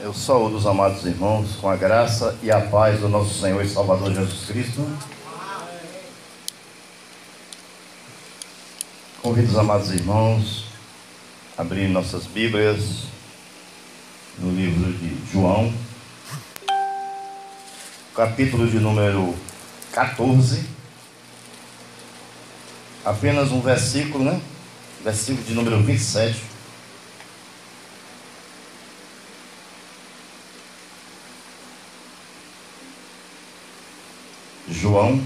Eu saúdo os amados irmãos com a graça e a paz do nosso Senhor e Salvador Jesus Cristo. Convido os amados irmãos a abrir nossas Bíblias no livro de João, capítulo de número 14. Apenas um versículo, né? Versículo de número 27. João,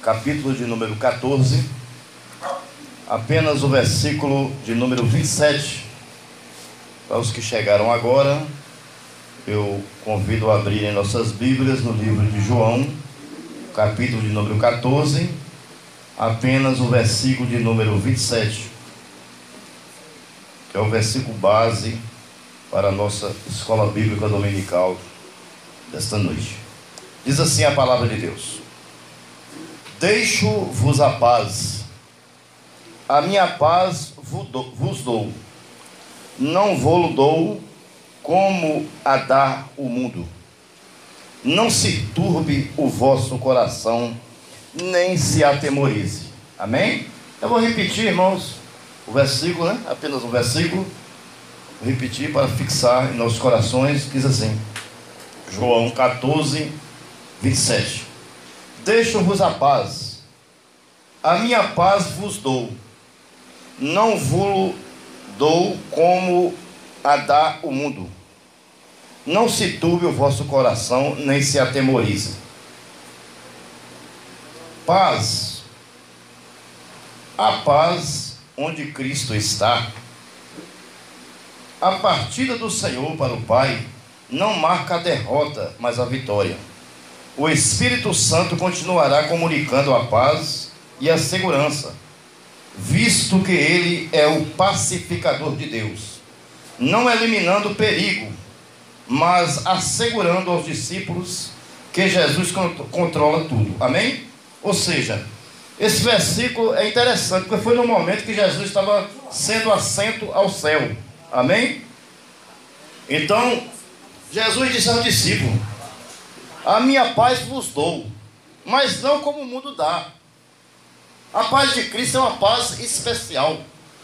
capítulo de número 14, apenas o versículo de número 27. Para os que chegaram agora, eu convido a abrirem nossas Bíblias no livro de João, capítulo de número 14, apenas o versículo de número 27, que é o versículo base para a nossa escola bíblica dominical desta noite. Diz assim a palavra de Deus: deixo-vos a paz, a minha paz vos dou, não vou-lo dou como a dá o mundo. Não se turbe o vosso coração, nem se atemorize. Amém? Eu vou repetir, irmãos, o versículo, né? Apenas um versículo. Vou repetir para fixar em nossos corações. Diz assim, João 14, 27. Deixo-vos a paz, a minha paz vos dou, não vos dou como a dá o mundo. Não se turbe o vosso coração, nem se atemorize. Paz, a paz onde Cristo está. A partida do Senhor para o Pai não marca a derrota, mas a vitória. O Espírito Santo continuará comunicando a paz e a segurança, visto que Ele é o pacificador de Deus, não eliminando o perigo, mas assegurando aos discípulos que Jesus controla tudo. Amém? Ou seja, esse versículo é interessante, porque foi no momento que Jesus estava sendo assento ao céu. Amém? Então, Jesus disse aos discípulos: a minha paz vos dou, mas não como o mundo dá. A paz de Cristo é uma paz especial.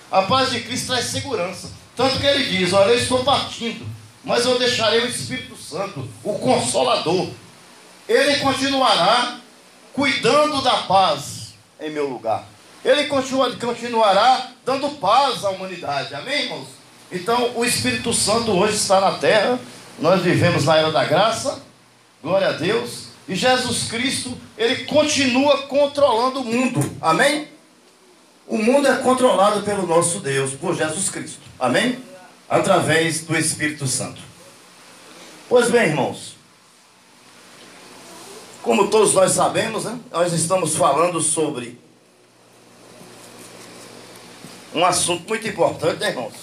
A paz de Cristo traz segurança. Tanto que ele diz: olha, eu estou partindo, mas eu deixarei o Espírito Santo, o Consolador. Ele continuará cuidando da paz em meu lugar. Ele continuará dando paz à humanidade. Amém, irmãos? Então, o Espírito Santo hoje está na terra. Nós vivemos na era da graça. Glória a Deus. E Jesus Cristo, Ele continua controlando o mundo. Amém? O mundo é controlado pelo nosso Deus, por Jesus Cristo. Amém? Através do Espírito Santo. Pois bem, irmãos, como todos nós sabemos, né, nós estamos falando sobre um assunto muito importante, né, irmãos?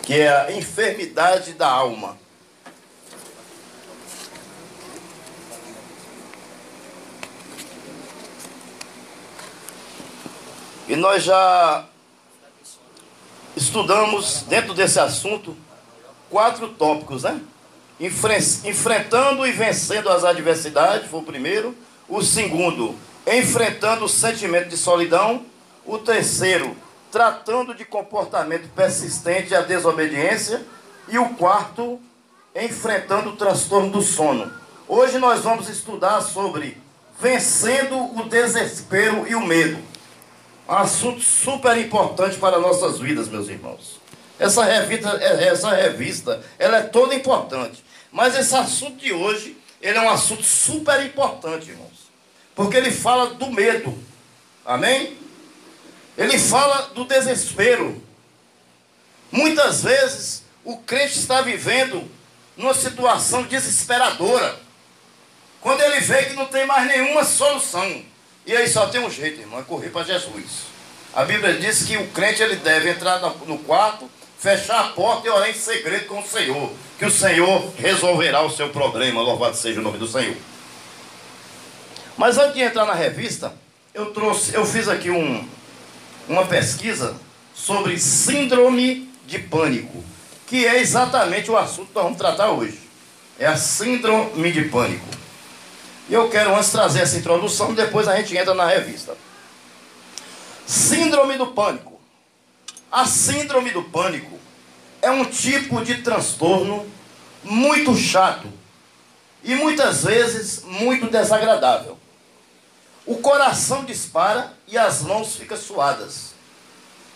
Que é a enfermidade da alma. E nós já estudamos dentro desse assunto 4 tópicos, né? Enfrentando e vencendo as adversidades, foi o primeiro. O segundo, enfrentando o sentimento de solidão. O terceiro, tratando de comportamento persistente e a desobediência. E o quarto, enfrentando o transtorno do sono. Hoje nós vamos estudar sobre vencendo o desespero e o medo. Um assunto super importante para nossas vidas, meus irmãos. Essa revista, ela é toda importante. Mas esse assunto de hoje, ele é um assunto super importante, irmãos. Porque ele fala do medo. Amém? Ele fala do desespero. Muitas vezes, o crente está vivendo numa situação desesperadora. Quando ele vê que não tem mais nenhuma solução. E aí só tem um jeito, irmão, é correr para Jesus. A Bíblia diz que o crente ele deve entrar no quarto, fechar a porta e orar em segredo com o Senhor. Que o Senhor resolverá o seu problema. Louvado seja o nome do Senhor. Mas antes de entrar na revista, eu fiz aqui uma pesquisa sobre síndrome de pânico. que é exatamente o assunto que nós vamos tratar hoje. É a síndrome de pânico. E eu quero antes trazer essa introdução, depois a gente entra na revista. Síndrome do pânico. A síndrome do pânico é um tipo de transtorno muito chato e muitas vezes muito desagradável. O coração dispara e as mãos ficam suadas.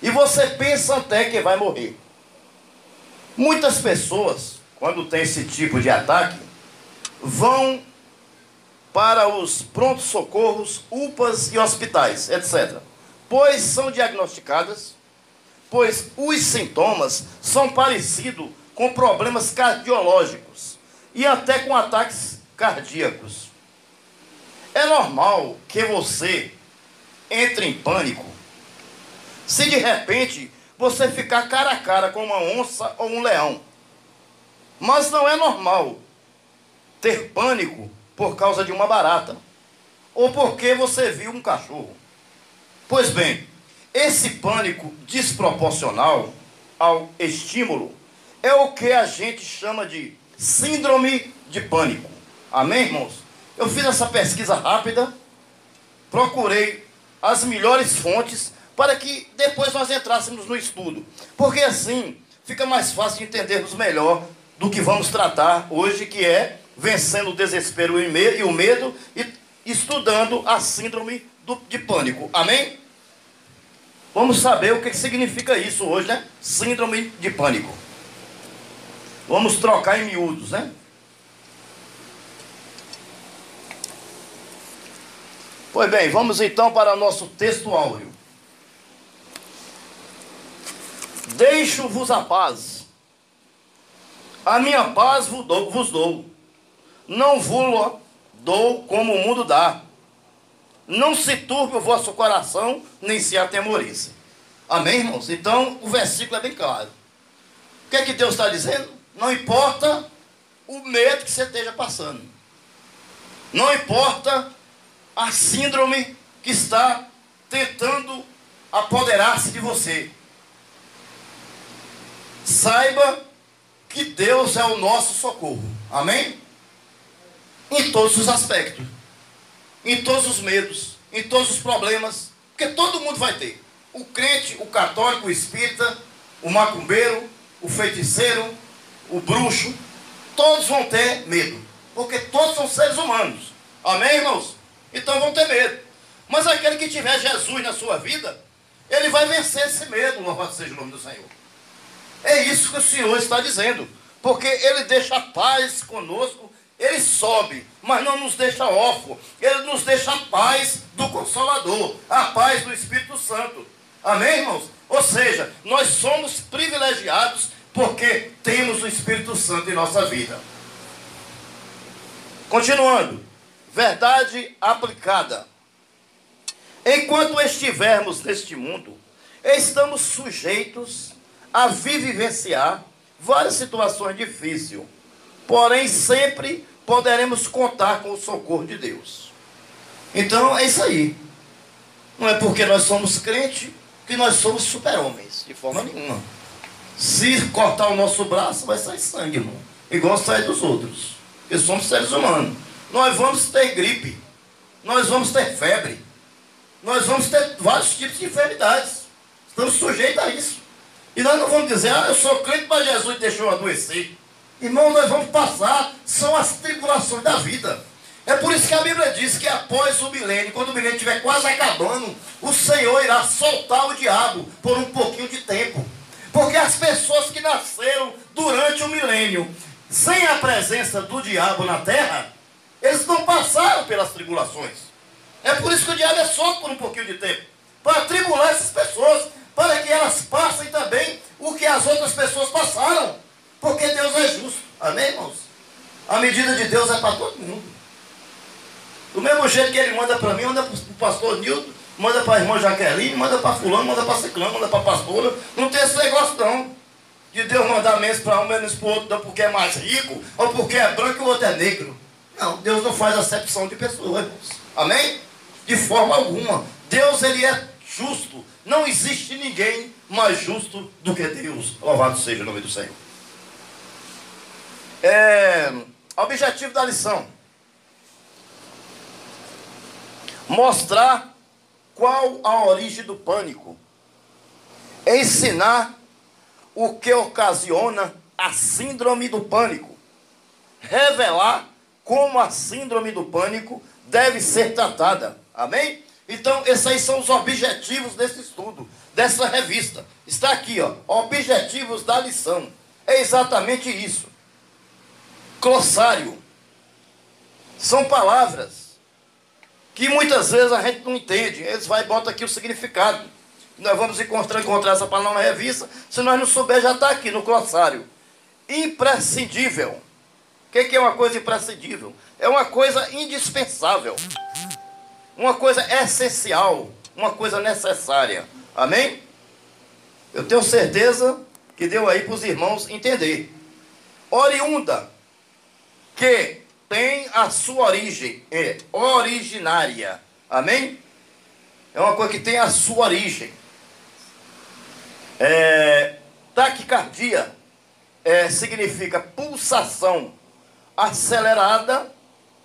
E você pensa até que vai morrer. Muitas pessoas, quando tem esse tipo de ataque, vão para os prontos-socorros, UPAs e hospitais, etc. Pois são diagnosticadas, pois os sintomas são parecidos com problemas cardiológicos e até com ataques cardíacos. É normal que você entre em pânico se de repente você ficar cara a cara com uma onça ou um leão. Mas não é normal ter pânico por causa de uma barata ou porque você viu um cachorro. Pois bem, esse pânico desproporcional ao estímulo é o que a gente chama de síndrome de pânico. Amém, irmãos? Eu fiz essa pesquisa rápida, procurei as melhores fontes para que depois nós entrássemos no estudo. Porque assim fica mais fácil de entendermos melhor do que vamos tratar hoje, que é vencendo o desespero e o medo e estudando a síndrome de pânico. Amém? Vamos saber o que significa isso hoje, né? Síndrome de pânico. Vamos trocar em miúdos, né? Pois bem, vamos então para o nosso texto áureo. Deixo-vos a paz. A minha paz vos dou. Não vos dou como o mundo dá. Não se turbe o vosso coração, nem se atemorize. Amém, irmãos? Então, o versículo é bem claro. O que é que Deus está dizendo? Não importa o medo que você esteja passando. Não importa a síndrome que está tentando apoderar-se de você. Saiba que Deus é o nosso socorro. Amém? Em todos os aspectos. Em todos os medos. Em todos os problemas. Porque todo mundo vai ter. O crente, o católico, o espírita, o macumbeiro, o feiticeiro, o bruxo. Todos vão ter medo. Porque todos são seres humanos. Amém, irmãos? Então vão ter medo. Mas aquele que tiver Jesus na sua vida, ele vai vencer esse medo, louvado seja o nome do Senhor. É isso que o Senhor está dizendo. Porque Ele deixa a paz conosco, Ele sobe, mas não nos deixa órfãos. Ele nos deixa a paz do Consolador, a paz do Espírito Santo. Amém, irmãos? Ou seja, nós somos privilegiados porque temos o Espírito Santo em nossa vida. Continuando. Verdade aplicada. Enquanto estivermos neste mundo, estamos sujeitos a vivenciar várias situações difíceis. Porém, sempre poderemos contar com o socorro de Deus. Então, é isso aí. Não é porque nós somos crentes que nós somos super-homens, de forma nenhuma. Se cortar o nosso braço, vai sair sangue, irmão. Igual sai dos outros. Porque somos seres humanos. Nós vamos ter gripe, nós vamos ter febre, nós vamos ter vários tipos de enfermidades. Estamos sujeitos a isso. E nós não vamos dizer, eu sou crente, mas Jesus deixou eu adoecer. Irmão, nós vamos passar, são as tribulações da vida. É por isso que a Bíblia diz que após o milênio, quando o milênio estiver quase acabando, o Senhor irá soltar o diabo por um pouquinho de tempo. Porque as pessoas que nasceram durante o milênio, sem a presença do diabo na terra, eles não passaram pelas tribulações. É por isso que o diabo é solto por um pouquinho de tempo. Para tribular essas pessoas, para que elas passem também o que as outras pessoas passaram. Porque Deus é justo. Amém, irmãos? A medida de Deus é para todo mundo. Do mesmo jeito que Ele manda para mim, manda para o pastor Nilton, manda para a irmã Jaqueline, manda para fulano, manda para ciclano, manda para a pastora. Não tem esse negócio não. De Deus mandar menos para um, menos para o outro, não porque é mais rico, ou porque é branco e o outro é negro. Não, Deus não faz acepção de pessoas. Amém? De forma alguma. Deus, Ele é justo. Não existe ninguém mais justo do que Deus. Louvado seja o nome do Senhor. Objetivo da lição: mostrar qual a origem do pânico, ensinar o que ocasiona a síndrome do pânico, revelar como a síndrome do pânico deve ser tratada. Amém? Então, esses aí são os objetivos desse estudo, dessa revista. Está aqui, ó, objetivos da lição. É exatamente isso. Glossário. São palavras que muitas vezes a gente não entende. Eles vão e botam aqui o significado. Nós vamos encontrar essa palavra na revista. Se nós não souber, já está aqui no glossário. Imprescindível. O que é uma coisa imprescindível? É uma coisa indispensável. Uma coisa essencial. Uma coisa necessária. Amém? Eu tenho certeza que deu aí para os irmãos entender. Oriunda, que tem a sua origem, é originária. Amém? É uma coisa que tem a sua origem. Taquicardia significa pulsação acelerada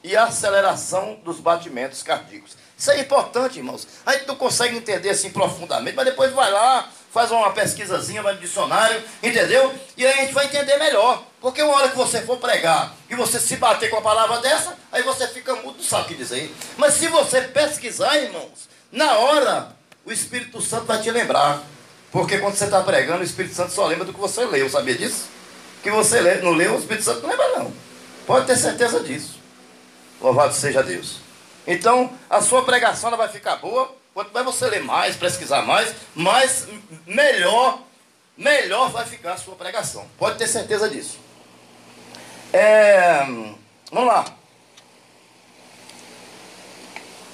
e aceleração dos batimentos cardíacos. Isso é importante, irmãos. A gente não consegue entender assim profundamente, mas depois vai lá, faz uma pesquisazinha, vai no dicionário, entendeu? E aí a gente vai entender melhor. Porque uma hora que você for pregar e você se bater com a palavra dessa, aí você fica mudo, não sabe o que dizer. Mas se você pesquisar, irmãos, na hora o Espírito Santo vai te lembrar. Porque quando você está pregando, o Espírito Santo só lembra do que você leu, sabia disso? Que você não leu, o Espírito Santo não lembra não. Pode ter certeza disso. Louvado seja Deus. Então, a sua pregação ela vai ficar boa. Quanto mais você ler mais, pesquisar mais, melhor vai ficar a sua pregação. Pode ter certeza disso. Vamos lá.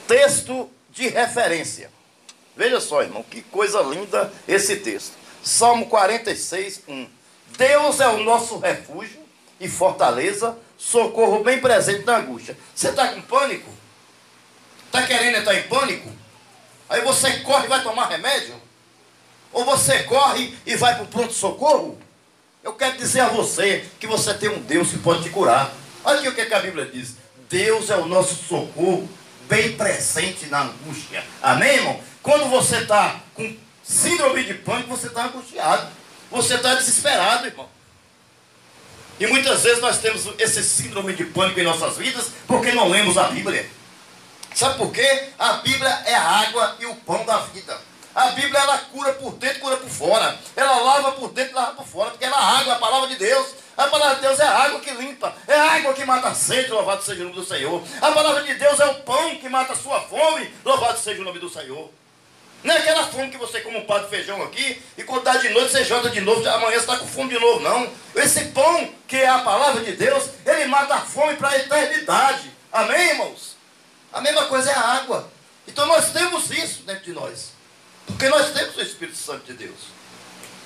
Texto de referência. Veja só, irmão, que coisa linda esse texto. Salmo 46, 1. Deus é o nosso refúgio e fortaleza, socorro bem presente na angústia. Você está com pânico? Está querendo entrar em pânico? Aí você corre e vai tomar remédio? Ou você corre e vai para o pronto-socorro? Eu quero dizer a você que você tem um Deus que pode te curar. Olha aqui o que a Bíblia diz. Deus é o nosso socorro bem presente na angústia. Amém, irmão? Quando você está com síndrome de pânico, você está angustiado. Você está desesperado, irmão. E muitas vezes nós temos esse síndrome de pânico em nossas vidas porque não lemos a Bíblia. Sabe por quê? A Bíblia é a água e o pão da vida. A Bíblia, ela cura por dentro, cura por fora. Ela lava por dentro, lava por fora. Porque ela é a água, a palavra de Deus. A palavra de Deus é a água que limpa. É a água que mata a sede, louvado seja o nome do Senhor. A palavra de Deus é o pão que mata a sua fome, louvado seja o nome do Senhor. Não é aquela fome que você come um prato de feijão aqui e quando dá de noite você janta de novo, amanhã você está com fome de novo, não. Esse pão, que é a palavra de Deus, ele mata a fome para a eternidade. Amém, irmãos? A mesma coisa é a água. Então nós temos isso dentro de nós. Porque nós temos o Espírito Santo de Deus.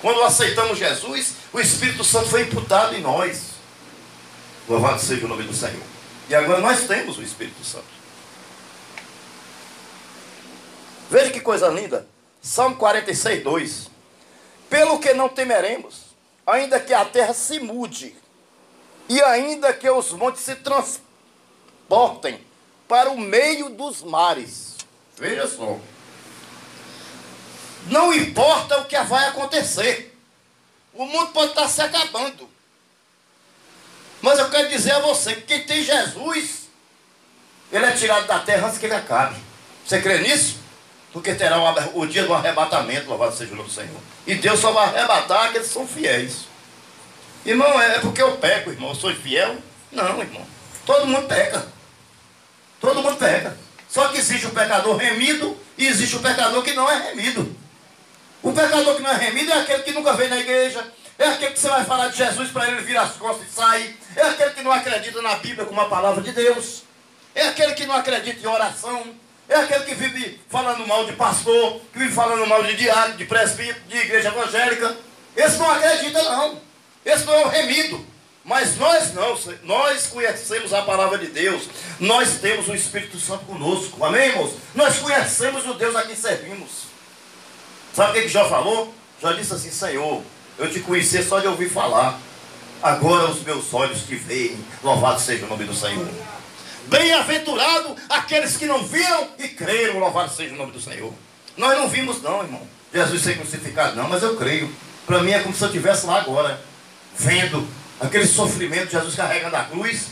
Quando aceitamos Jesus, o Espírito Santo foi imputado em nós. Louvado seja o nome do Senhor. E agora nós temos o Espírito Santo. Veja que coisa linda. Salmo 46, 2. Pelo que não temeremos, ainda que a terra se mude, e ainda que os montes se transportem para o meio dos mares. Veja só. Não importa o que vai acontecer. O mundo pode estar se acabando. Mas eu quero dizer a você que quem tem Jesus, ele é tirado da terra antes que ele acabe. Você crê nisso? Porque terá o dia do arrebatamento, louvado seja o nome do Senhor. E Deus só vai arrebatar aqueles que são fiéis. Irmão, é porque eu peco, irmão. Eu sou fiel? Não, irmão. Todo mundo peca. Todo mundo peca. Só que existe o pecador remido e existe o pecador que não é remido. O pecador que não é remido é aquele que nunca veio na igreja. É aquele que você vai falar de Jesus para ele virar as costas e sair. É aquele que não acredita na Bíblia como a palavra de Deus. É aquele que não acredita em oração. É aquele que vive falando mal de pastor, que vive falando mal de diácono, de presbítero, de igreja evangélica. Esse não acredita não. Esse não é o remido. Mas nós não. Nós conhecemos a palavra de Deus. Nós temos o Espírito Santo conosco. Amém, irmãos? Nós conhecemos o Deus a quem servimos. Sabe o que Jó falou? Jó disse assim: Senhor, eu te conhecia só de ouvir falar. Agora os meus olhos te veem. Louvado seja o nome do Senhor. Bem-aventurado aqueles que não viram e creram. Louvado seja o nome do Senhor. Nós não vimos não, irmão, Jesus ser crucificado não, mas eu creio. Para mim é como se eu estivesse lá agora, vendo aquele sofrimento de Jesus carregando a cruz.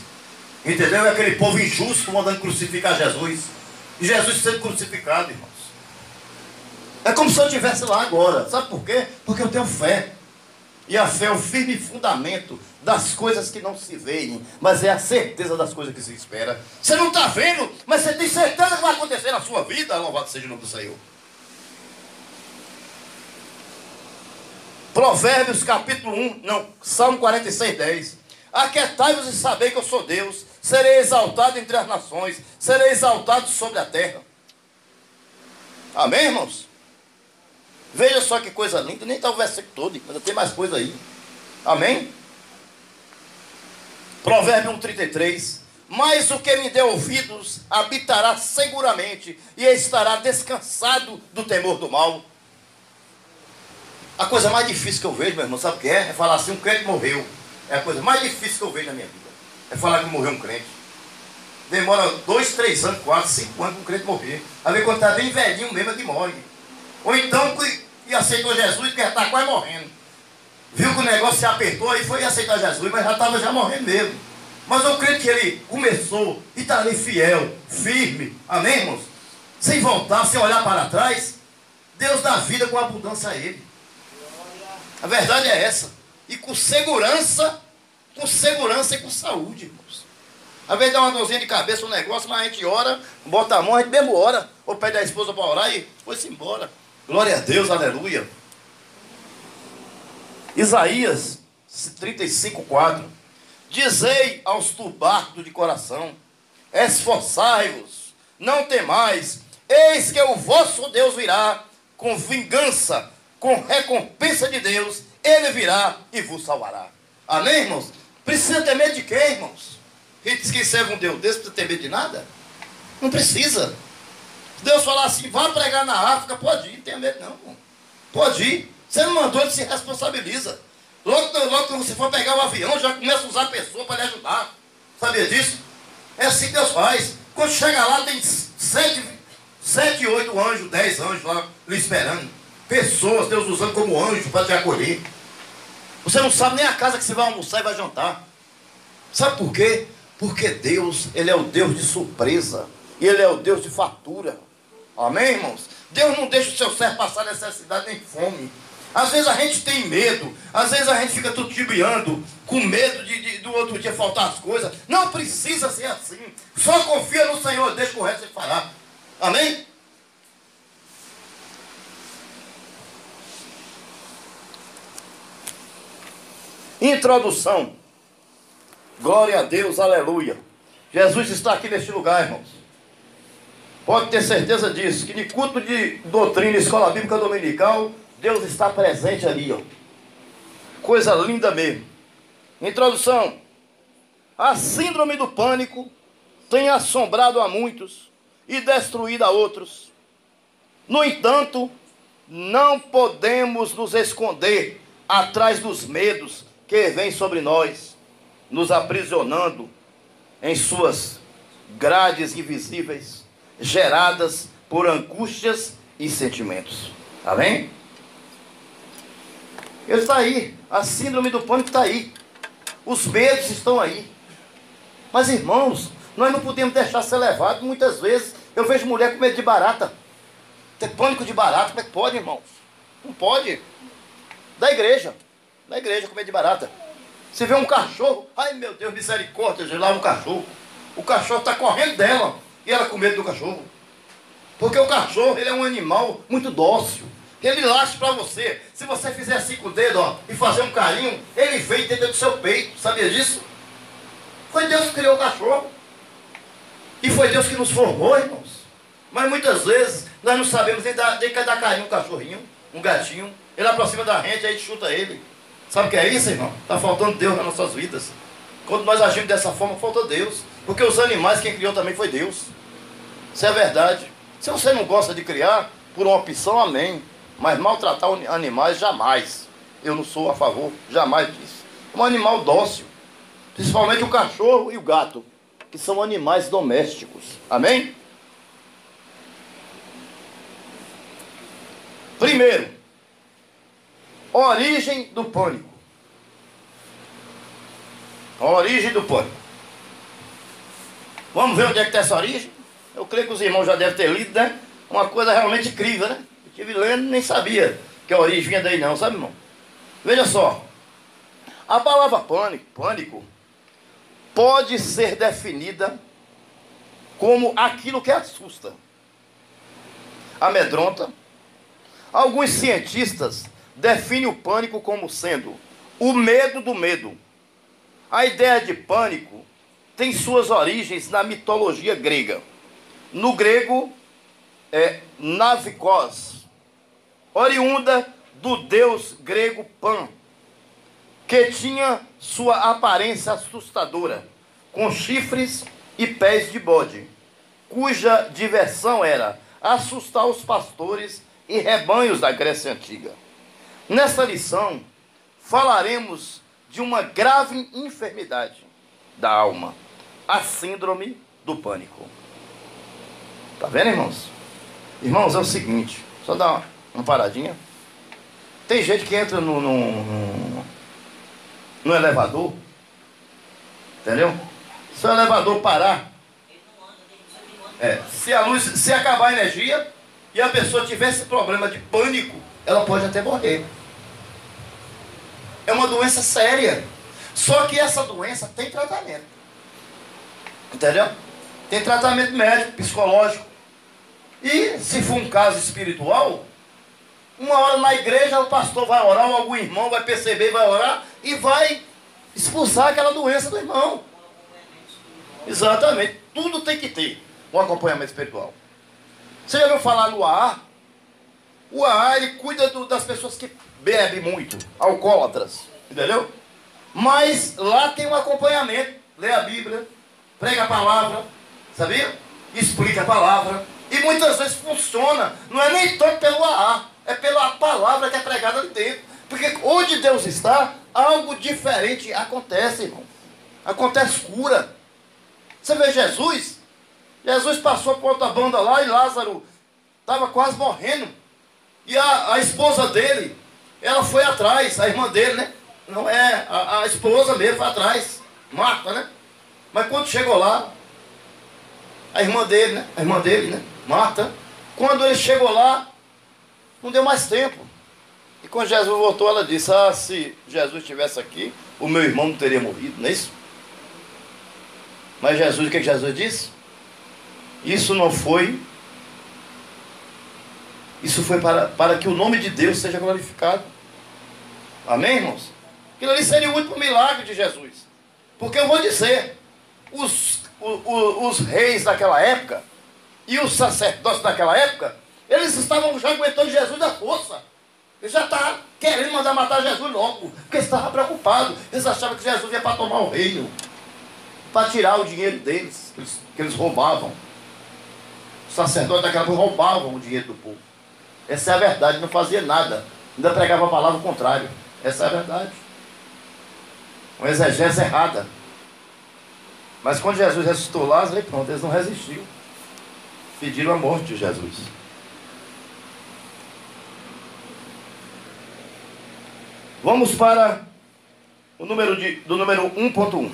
Entendeu? E aquele povo injusto mandando crucificar Jesus. E Jesus sendo crucificado, irmãos. É como se eu estivesse lá agora. Sabe por quê? Porque eu tenho fé. E a fé é o firme fundamento das coisas que não se veem, mas é a certeza das coisas que se espera. Você não está vendo, mas você tem certeza que vai acontecer na sua vida. Louvado seja o nome do Senhor. Provérbios capítulo 1, não, Salmo 46, 10. Aquietai-vos e sabei que eu sou Deus. Serei exaltado entre as nações. Serei exaltado sobre a terra. Amém, irmãos? Veja só que coisa linda. Nem está o versículo todo, mas tem mais coisa aí. Amém? Provérbio 1,33. Mas o que me der ouvidos habitará seguramente e estará descansado do temor do mal. A coisa mais difícil que eu vejo, meu irmão, sabe o que é? É falar assim, um crente morreu. É a coisa mais difícil que eu vejo na minha vida. É falar que morreu um crente. Demora 2, 3 anos, 4, 5 anos para um crente morrer. A ver quando está bem velhinho mesmo é que morre. Ou então que aceitou Jesus que já está quase morrendo. Viu que o negócio se apertou e foi aceitar Jesus, mas já estava já morrendo mesmo. Mas eu creio que ele começou e está ali fiel, firme. Amém, irmãos? Sem voltar, sem olhar para trás. Deus dá vida com abundância a ele. A verdade é essa. E com segurança e com saúde, irmãos. Às vezes dá uma dorzinha de cabeça, um negócio, mas a gente ora, bota a mão, a gente mesmo ora. Ou pede a esposa para orar e foi-se embora. Glória a Deus, aleluia. Isaías 35, 4. Dizei aos turbados de coração, esforçai-vos, não temais, eis que o vosso Deus virá com vingança, com recompensa de Deus, ele virá e vos salvará. Amém, irmãos? Precisa ter medo de quê, irmãos? Quem diz que serve um Deus desse, precisa ter medo de nada? Não precisa. Se Deus falar assim, vá pregar na África, pode ir, não tenha medo não, irmão. Pode ir. Você não mandou, ele se responsabiliza. Logo que você for pegar o avião, já começa a usar a pessoa para lhe ajudar. Sabia disso? É assim que Deus faz. Quando chega lá, tem 7, 8 anjos, 10 anjos lá lhe esperando. Pessoas, Deus usando como anjo para te acolher. Você não sabe nem a casa que você vai almoçar e vai jantar. Sabe por quê? Porque Deus, Ele é o Deus de surpresa. E Ele é o Deus de fartura. Amém, irmãos? Deus não deixa o seu servo passar necessidade nem fome. Às vezes a gente tem medo. Às vezes a gente fica titubeando, com medo do outro dia faltar as coisas. Não precisa ser assim. Só confia no Senhor, deixa o resto ele falar. Amém? Introdução. Glória a Deus, aleluia. Jesus está aqui neste lugar, irmãos. Pode ter certeza disso, que de culto de doutrina, escola bíblica dominical, Deus está presente ali, ó. Coisa linda mesmo. Introdução. A síndrome do pânico tem assombrado a muitos e destruído a outros. No entanto, não podemos nos esconder atrás dos medos que vêm sobre nós, nos aprisionando em suas grades invisíveis, geradas por angústias e sentimentos. Amém? Ele está aí. A síndrome do pânico está aí. Os medos estão aí. Mas, irmãos, nós não podemos deixar ser levado. Muitas vezes eu vejo mulher com medo de barata. Ter pânico de barata, como é que pode, irmãos? Não pode. Da igreja com medo de barata. Você vê um cachorro, ai meu Deus, misericórdia, lá um cachorro. O cachorro está correndo dela e ela com medo do cachorro. Porque o cachorro, ele é um animal muito dócil. Ele late para você. Se você fizer assim com o dedo, ó, e fazer um carinho, ele vem dentro do seu peito. Sabia disso? Foi Deus que criou o cachorro. E foi Deus que nos formou, irmãos. Mas muitas vezes nós não sabemos nem que dar carinho um cachorrinho, um gatinho. Ele aproxima da gente, aí chuta ele. Sabe o que é isso, irmão? Está faltando Deus nas nossas vidas. Quando nós agimos dessa forma, falta Deus. Porque os animais, quem criou também foi Deus. Isso é verdade. Se você não gosta de criar, por uma opção, amém. Mas maltratar animais, jamais. Eu não sou a favor, jamais disso. um animal dócil. Principalmente o cachorro e o gato, que são animais domésticos. Amém? Primeiro, origem do pânico. A origem do pânico. Vamos ver onde é que está essa origem? Eu creio que os irmãos já devem ter lido, né? Uma coisa realmente incrível, né? Eu estive lendo e nem sabia que a origem vinha daí não, sabe, irmão? Veja só. A palavra pânico pode ser definida como aquilo que assusta, amedronta. Alguns cientistas definem o pânico como sendo o medo do medo. A ideia de pânico tem suas origens na mitologia grega. No grego, é navikos, oriunda do deus grego Pan, que tinha sua aparência assustadora, com chifres e pés de bode, cuja diversão era assustar os pastores e rebanhos da Grécia Antiga. Nesta lição, falaremos de uma grave enfermidade da alma, a síndrome do pânico. Tá vendo, irmãos? Irmãos, é o seguinte, só dar uma paradinha. Tem gente que entra no elevador, entendeu? Se o elevador parar, se acabar a energia e a pessoa tiver esse problema de pânico, ela pode até morrer. É uma doença séria. Só que essa doença tem tratamento. Entendeu? Tem tratamento médico, psicológico. E se for um caso espiritual, uma hora na igreja o pastor vai orar, ou algum irmão vai perceber, vai orar e vai expulsar aquela doença do irmão. Exatamente. Tudo tem que ter um acompanhamento espiritual. Você já ouviu falar no AA? O AA, ele cuida das pessoas que bebem muito, alcoólatras, entendeu? Mas lá tem um acompanhamento. Lê a Bíblia, prega a palavra, sabia? Explica a palavra. E muitas vezes funciona, não é nem tanto pelo AA, é pela palavra que é pregada ali dentro. Porque onde Deus está, algo diferente acontece, irmão. Acontece cura. Você vê Jesus? Jesus passou por outra banda lá e Lázaro estava quase morrendo. E a esposa dele, ela foi atrás, a irmã dele, né? Não é, a esposa mesmo foi atrás, Marta, né? Mas quando chegou lá, a irmã dele, né? Marta, quando ele chegou lá, não deu mais tempo. E quando Jesus voltou, ela disse, se Jesus estivesse aqui, o meu irmão não teria morrido, não é isso? Mas Jesus, o que Jesus disse? Isso foi para que o nome de Deus seja glorificado. Amém, irmãos? Aquilo ali seria o último milagre de Jesus. Porque eu vou dizer, os reis daquela época e os sacerdotes daquela época, eles estavam já aguentando Jesus da força. Eles já estavam querendo mandar matar Jesus logo, porque eles estavam preocupados. Eles achavam que Jesus ia para tomar o reino, para tirar o dinheiro deles, que eles roubavam. Os sacerdotes daquela época roubavam o dinheiro do povo. Essa é a verdade, não fazia nada. Ainda pregava a palavra contrária. Essa é a verdade. Uma exegese errada. Mas quando Jesus ressuscitou Lázaro, pronto, eles não resistiram. Pediram a morte de Jesus. Vamos para o número do número 1.1.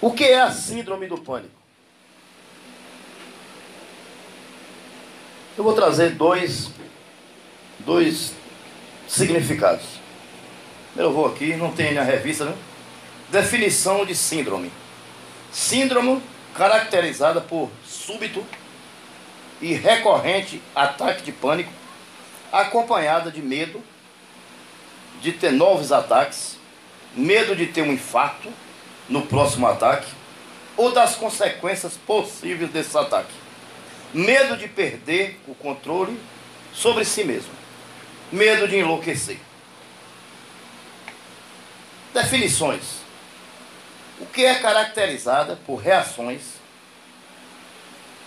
O que é a síndrome do pânico? Eu vou trazer dois significados. Eu vou aqui, não tem na revista, né? Definição de síndrome. Síndrome caracterizada por súbito e recorrente ataque de pânico, acompanhada de medo de ter novos ataques, medo de ter um infarto no próximo ataque, ou das consequências possíveis desse ataque. Medo de perder o controle sobre si mesmo. Medo de enlouquecer. Definições. O que é caracterizada por reações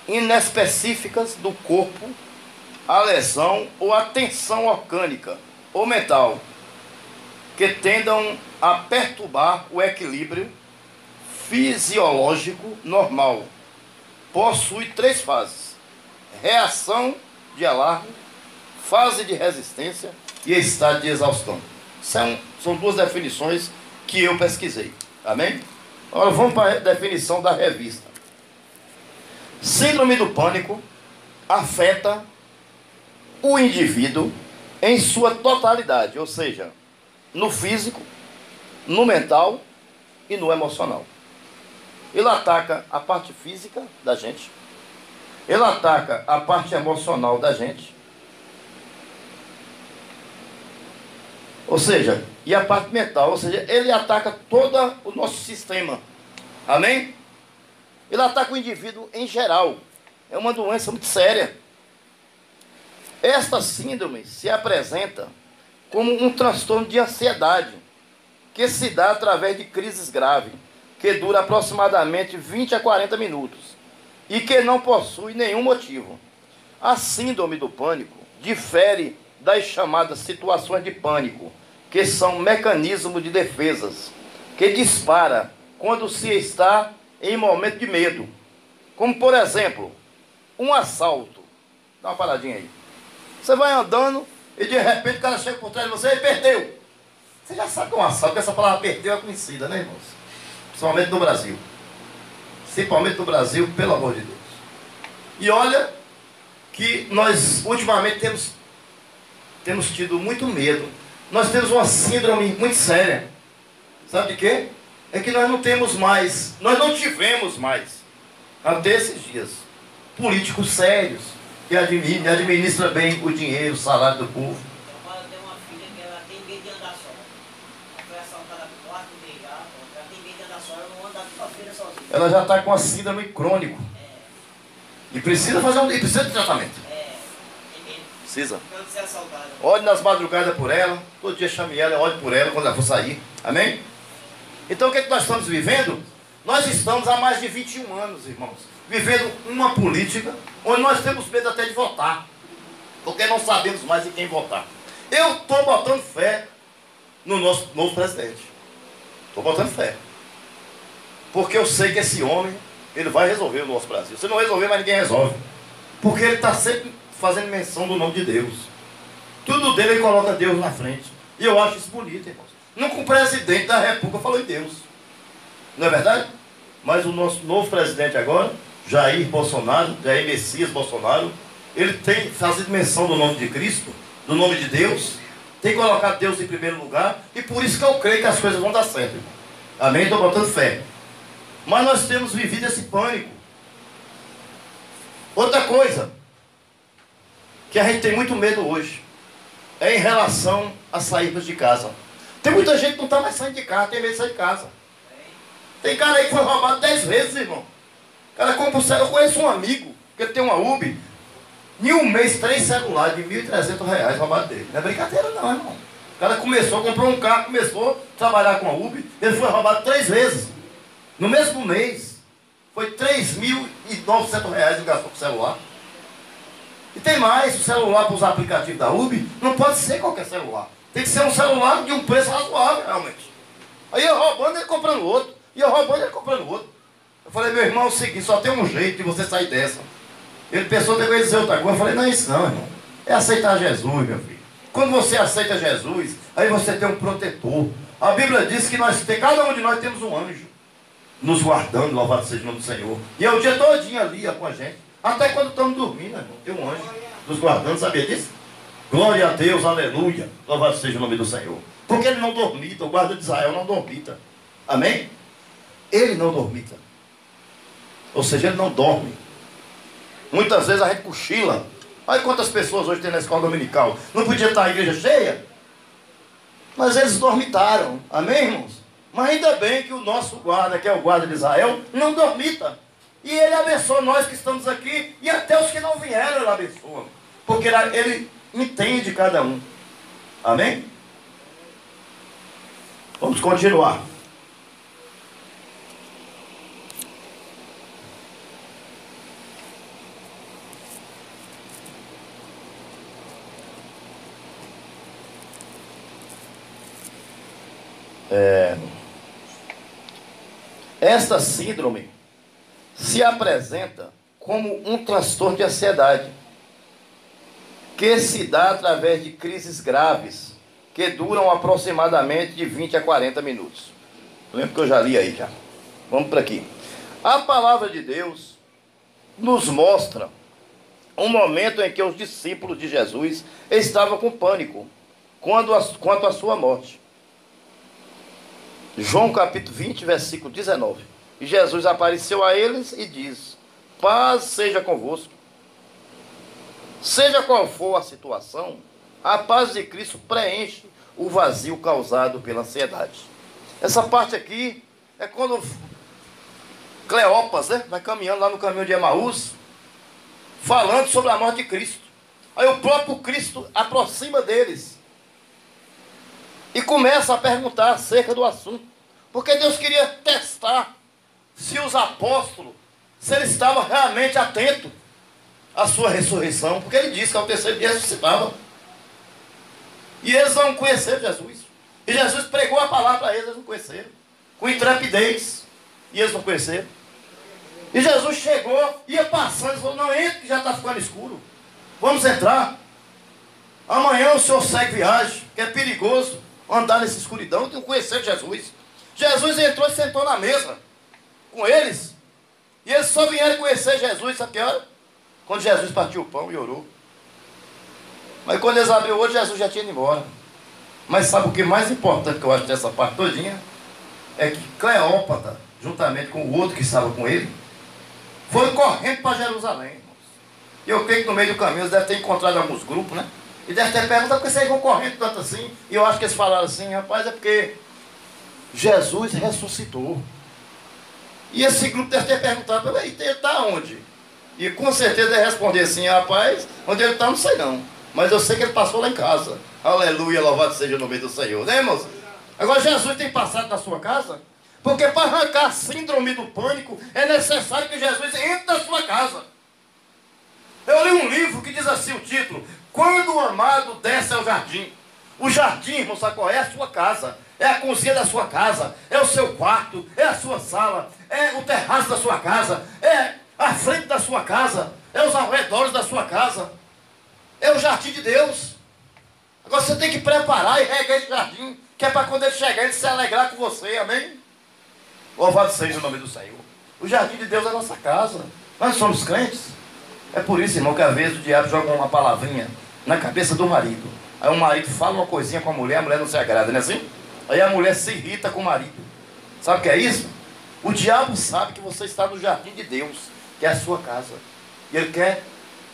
inespecíficas do corpo a lesão ou a tensão orgânica ou mental que tendam a perturbar o equilíbrio fisiológico normal. Possui 3 fases: reação de alarme, fase de resistência e estado de exaustão. São 2 definições que eu pesquisei. Amém? Agora vamos para a definição da revista. Síndrome do pânico afeta o indivíduo em sua totalidade, ou seja, no físico, no mental e no emocional. Ele ataca a parte física da gente, ele ataca a parte emocional da gente, ou seja, e a parte mental, ou seja, ele ataca todo o nosso sistema. Amém? Ele ataca o indivíduo em geral. É uma doença muito séria. Esta síndrome se apresenta como um transtorno de ansiedade, que se dá através de crises graves, que dura aproximadamente 20 a 40 minutos, e que não possui nenhum motivo. A síndrome do pânico difere das chamadas situações de pânico, que são mecanismos de defesas, que dispara quando se está em momento de medo. Como, por exemplo, um assalto. Dá uma paradinha aí. Você vai andando e de repente o cara chega por trás de você e perdeu. Você já sabe que é um assalto, porque essa palavra perdeu é conhecida, né, irmãos? Principalmente no Brasil. Principalmente no Brasil, pelo amor de Deus. E olha que nós ultimamente temos tido muito medo. Nós temos uma síndrome muito séria. Sabe de quê? É que nós não temos mais, nós não tivemos mais, até esses dias, políticos sérios, que administram bem o dinheiro, o salário do povo. Eu tenho uma filha que ela tem medo de andar só. Ela foi assaltada no quarto dele já, ela tem medo de andar só, ela não anda a feira sozinha. Ela já está com a síndrome crônico. E precisa precisa de tratamento. Tem medo. Precisa. Quando ser assaltada. Ore nas madrugadas por ela, todo dia chame ela, ore por ela quando ela for sair. Amém? Então o que é que nós estamos vivendo? Nós estamos há mais de 21 anos, irmãos, vivendo uma política onde nós temos medo até de votar, porque não sabemos mais em quem votar. Eu estou botando fé no nosso novo presidente. Estou botando fé. Porque eu sei que esse homem, ele vai resolver o nosso Brasil. Se não resolver, mas ninguém resolve. Porque ele está sempre fazendo menção do nome de Deus. Tudo dele ele coloca Deus na frente. E eu acho isso bonito, irmãos. Nunca o presidente da República falou em Deus. Não é verdade? Mas o nosso novo presidente agora, Jair Messias Bolsonaro, ele tem feito menção do nome de Cristo, do nome de Deus, tem colocado Deus em primeiro lugar, e por isso que eu creio que as coisas vão dar certo, irmão. Amém? Estou botando fé. Mas nós temos vivido esse pânico. Outra coisa, que a gente tem muito medo hoje, é em relação a sairmos de casa. Tem muita gente que não está mais saindo de casa, tem medo de sair de casa. Tem cara aí que foi roubado 10 vezes, irmão. O cara compra um celular. Eu conheço um amigo, que tem uma Uber, em um mês, 3 celulares de R$1.300 roubados dele. Não é brincadeira não, irmão. O cara comprou um carro, começou a trabalhar com a Uber, ele foi roubado 3 vezes. No mesmo mês, foi R$3.900 ele gastou com o celular. E tem mais, o celular para os aplicativos da Uber, não pode ser qualquer celular. Tem que ser um celular de um preço razoável, realmente. Aí eu roubando, ele comprando outro. E eu roubando, ele comprando outro. Eu falei, meu irmão, é o seguinte, só tem um jeito de você sair dessa. Ele pensou, depois de dizer outra coisa. Eu falei, não é isso não, irmão. É aceitar Jesus, meu filho. Quando você aceita Jesus, aí você tem um protetor. A Bíblia diz que cada um de nós temos um anjo nos guardando, louvado seja o nome do Senhor. E é o dia todinho ali com a gente. Até quando estamos dormindo, irmão, tem um anjo nos guardando, sabia disso? Glória a Deus, aleluia. Louvado seja o nome do Senhor. Porque ele não dormita, o guarda de Israel não dormita. Amém? Ele não dormita. Ou seja, ele não dorme. Muitas vezes a gente cochila. Olha quantas pessoas hoje tem na escola dominical. Não podia estar a igreja cheia? Mas eles dormitaram. Amém, irmãos? Mas ainda bem que o nosso guarda, que é o guarda de Israel, não dormita. E ele abençoa nós que estamos aqui. E até os que não vieram ele abençoa. Porque ele entende cada um. Amém? Vamos continuar. Esta síndrome se apresenta como um transtorno de ansiedade que se dá através de crises graves que duram aproximadamente de 20 a 40 minutos. Lembro que eu já li aí já. Vamos para aqui. A palavra de Deus nos mostra um momento em que os discípulos de Jesus estavam com pânico quanto à sua morte. João capítulo 20, versículo 19. E Jesus apareceu a eles e diz: paz seja convosco. Seja qual for a situação, a paz de Cristo preenche o vazio causado pela ansiedade. Essa parte aqui é quando Cleopas, vai caminhando lá no caminho de Emaús, falando sobre a morte de Cristo. Aí o próprio Cristo aproxima deles e começa a perguntar acerca do assunto, porque Deus queria testar se os apóstolos, se eles estavam realmente atentos à sua ressurreição, porque ele disse que ao terceiro dia ressuscitava. E eles não conheceram Jesus. E Jesus pregou a palavra para eles, eles não conheceram. Com intrepidez. E eles não conheceram. E Jesus chegou, ia passando, e falou: não, entre que já está ficando escuro. Vamos entrar. Amanhã o senhor segue viagem, que é perigoso andar nessa escuridão. Não conheceram Jesus. Jesus entrou e sentou na mesa com eles. E eles só vieram conhecer Jesus, sabe que hora? Quando Jesus partiu o pão e orou. Mas quando eles abriram o olho, Jesus já tinha ido embora. Mas sabe o que mais importante que eu acho dessa parte todinha? É que Cleópatra, juntamente com o outro que estava com ele, foi correndo para Jerusalém, irmãos. E eu creio que no meio do caminho eles devem ter encontrado alguns grupos, né? E devem ter perguntado por que vocês vão correndo tanto assim. E eu acho que eles falaram assim: rapaz, é porque Jesus ressuscitou. E esse grupo deve ter perguntado: ele está onde? E com certeza ele responder assim: rapaz, onde ele está não sei não, mas eu sei que ele passou lá em casa. Aleluia, louvado seja o nome do Senhor, né, irmãos? Agora Jesus tem passado na sua casa? Porque para arrancar a síndrome do pânico é necessário que Jesus entre na sua casa. Eu li um livro que diz assim, o título: Quando o amado desce ao jardim. O jardim, irmão, sabe qual é? A sua casa. É a cozinha da sua casa, é o seu quarto, é a sua sala, é o terraço da sua casa, é a frente da sua casa, é os arredores da sua casa, é o jardim de Deus. Agora você tem que preparar e regar esse jardim, que é para quando ele chegar, ele se alegrar com você, amém? Louvado seja o nome do Senhor. O jardim de Deus é a nossa casa. Nós somos crentes. É por isso, irmão, que às vezes o diabo joga uma palavrinha na cabeça do marido. Aí o marido fala uma coisinha com a mulher não se agrada, não é assim? Aí a mulher se irrita com o marido. Sabe o que é isso? O diabo sabe que você está no jardim de Deus, que é a sua casa. E ele quer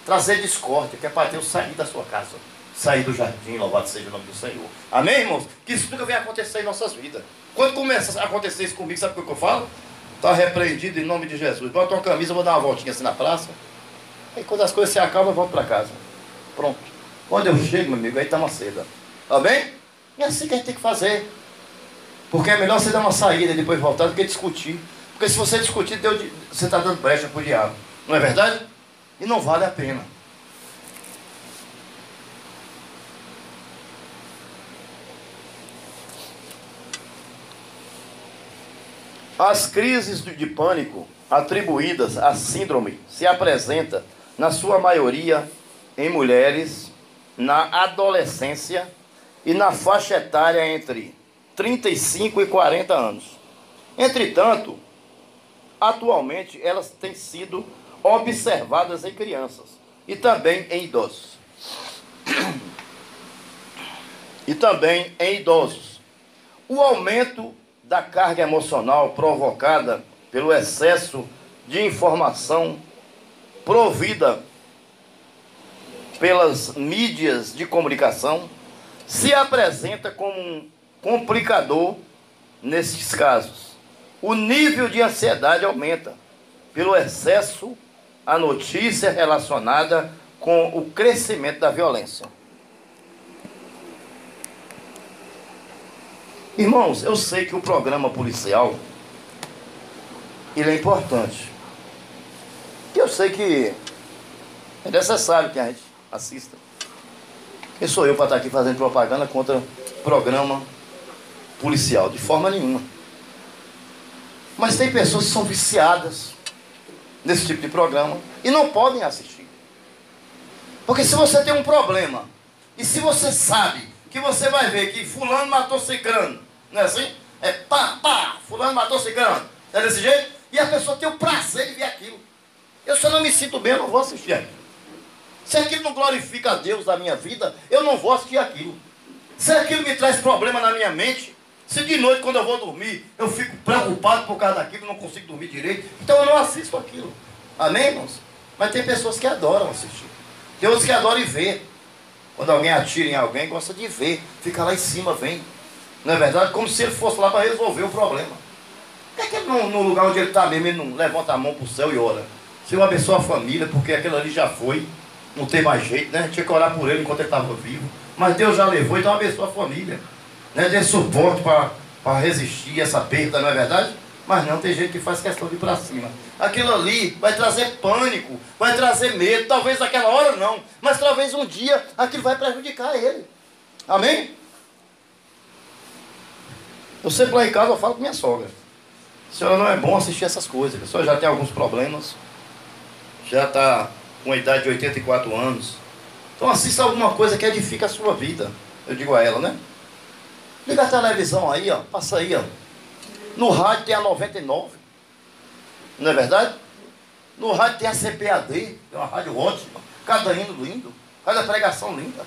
trazer discórdia, quer para Deus sair da sua casa, sair do jardim, louvado seja o nome do Senhor. Amém, irmãos? Que isso nunca vai acontecer em nossas vidas. Quando começa a acontecer isso comigo, sabe o que eu falo? Está repreendido em nome de Jesus. Bota uma camisa, vou dar uma voltinha assim na praça. Aí quando as coisas se acabam, eu volto para casa. Pronto. Quando eu chego, meu amigo, aí está uma seda. Amém? É assim que a gente tem que fazer. Porque é melhor você dar uma saída e depois voltar do que discutir. Porque se você discutir, você está dando brecha para o diabo. Não é verdade? E não vale a pena. As crises de pânico atribuídas à síndrome se apresentam, na sua maioria, em mulheres, na adolescência e na faixa etária entre 35 e 40 anos. Entretanto, atualmente elas têm sido observadas em crianças e também em idosos. O aumento da carga emocional provocada pelo excesso de informação provida pelas mídias de comunicação se apresenta como um complicador nesses casos. O nível de ansiedade aumenta pelo excesso à notícia relacionada com o crescimento da violência. Irmãos, eu sei que o programa policial ele é importante. Eu sei que é necessário que a gente assista. Quem sou eu para estar aqui fazendo propaganda contra programa policial, de forma nenhuma. Mas tem pessoas que são viciadas nesse tipo de programa e não podem assistir. Porque se você tem um problema, e se você sabe que você vai ver que fulano matou cicrano, não é assim? É pá, fulano matou cicrano, é desse jeito? E a pessoa tem o prazer de ver aquilo. Se eu não me sinto bem, eu não vou assistir aquilo. Se aquilo não glorifica a Deus na minha vida, eu não vou assistir aquilo. Se aquilo me traz problema na minha mente, se de noite quando eu vou dormir, eu fico preocupado por causa daquilo, não consigo dormir direito, então eu não assisto aquilo. Amém, irmãos? Mas tem pessoas que adoram assistir. Tem outros que adoram ver. Quando alguém atira em alguém, gosta de ver. Fica lá em cima, vem. Não é verdade? Como se ele fosse lá para resolver o problema. Por que ele no lugar onde ele está mesmo, ele não levanta a mão para o céu e ora? Senhor, abençoa a família, porque aquilo ali já foi. Não tem mais jeito, né? Tinha que orar por ele enquanto ele estava vivo. Mas Deus já levou, então abençoa a família. Né? Dê suporte para resistir essa perda, não é verdade? Mas não, tem gente que faz questão de ir para cima. Aquilo ali vai trazer pânico, vai trazer medo. Talvez naquela hora não, mas talvez um dia aquilo vai prejudicar ele. Amém? Eu sempre lá em casa eu falo com minha sogra: senhora, não é bom assistir essas coisas. A senhora já tem alguns problemas, já está com a idade de 84 anos. Então assista alguma coisa que edifica a sua vida. Eu digo a ela, né? Liga a televisão aí, ó, passa aí, ó. No rádio tem a 99, não é verdade? No rádio tem a CPAD, é uma rádio ótima, cada hino lindo, cada pregação linda.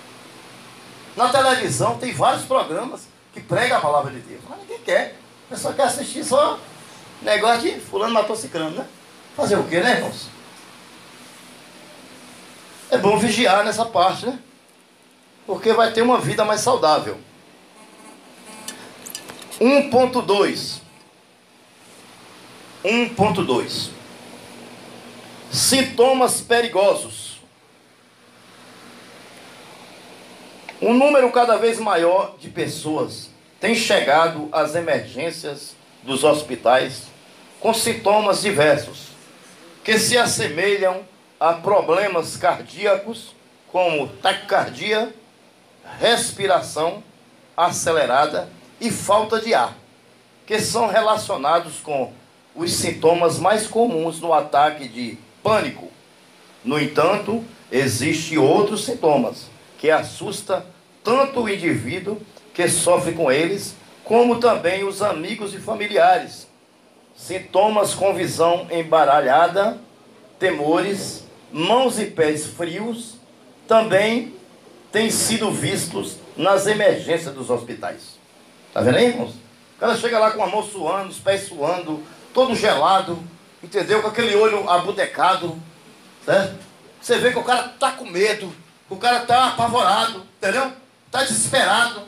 Na televisão tem vários programas que pregam a palavra de Deus, mas ninguém quer. A pessoa quer assistir só negócio de fulano matou cicrano, né? Fazer o quê, né, irmãos? É bom vigiar nessa parte, né? Porque vai ter uma vida mais saudável. 1.2. Sintomas perigosos. Um número cada vez maior de pessoas tem chegado às emergências dos hospitais com sintomas diversos, que se assemelham a problemas cardíacos, como taquicardia, respiração acelerada e falta de ar, que são relacionados com os sintomas mais comuns no ataque de pânico. No entanto, existem outros sintomas que assustam tanto o indivíduo que sofre com eles, como também os amigos e familiares. Sintomas com visão embaralhada, temores, mãos e pés frios, também têm sido vistos nas emergências dos hospitais. Está vendo aí, irmãos? O cara chega lá com a mão suando, os pés suando, todo gelado, entendeu? Com aquele olho abudecado, certo? Você vê que o cara está com medo, o cara está apavorado, entendeu? Está desesperado.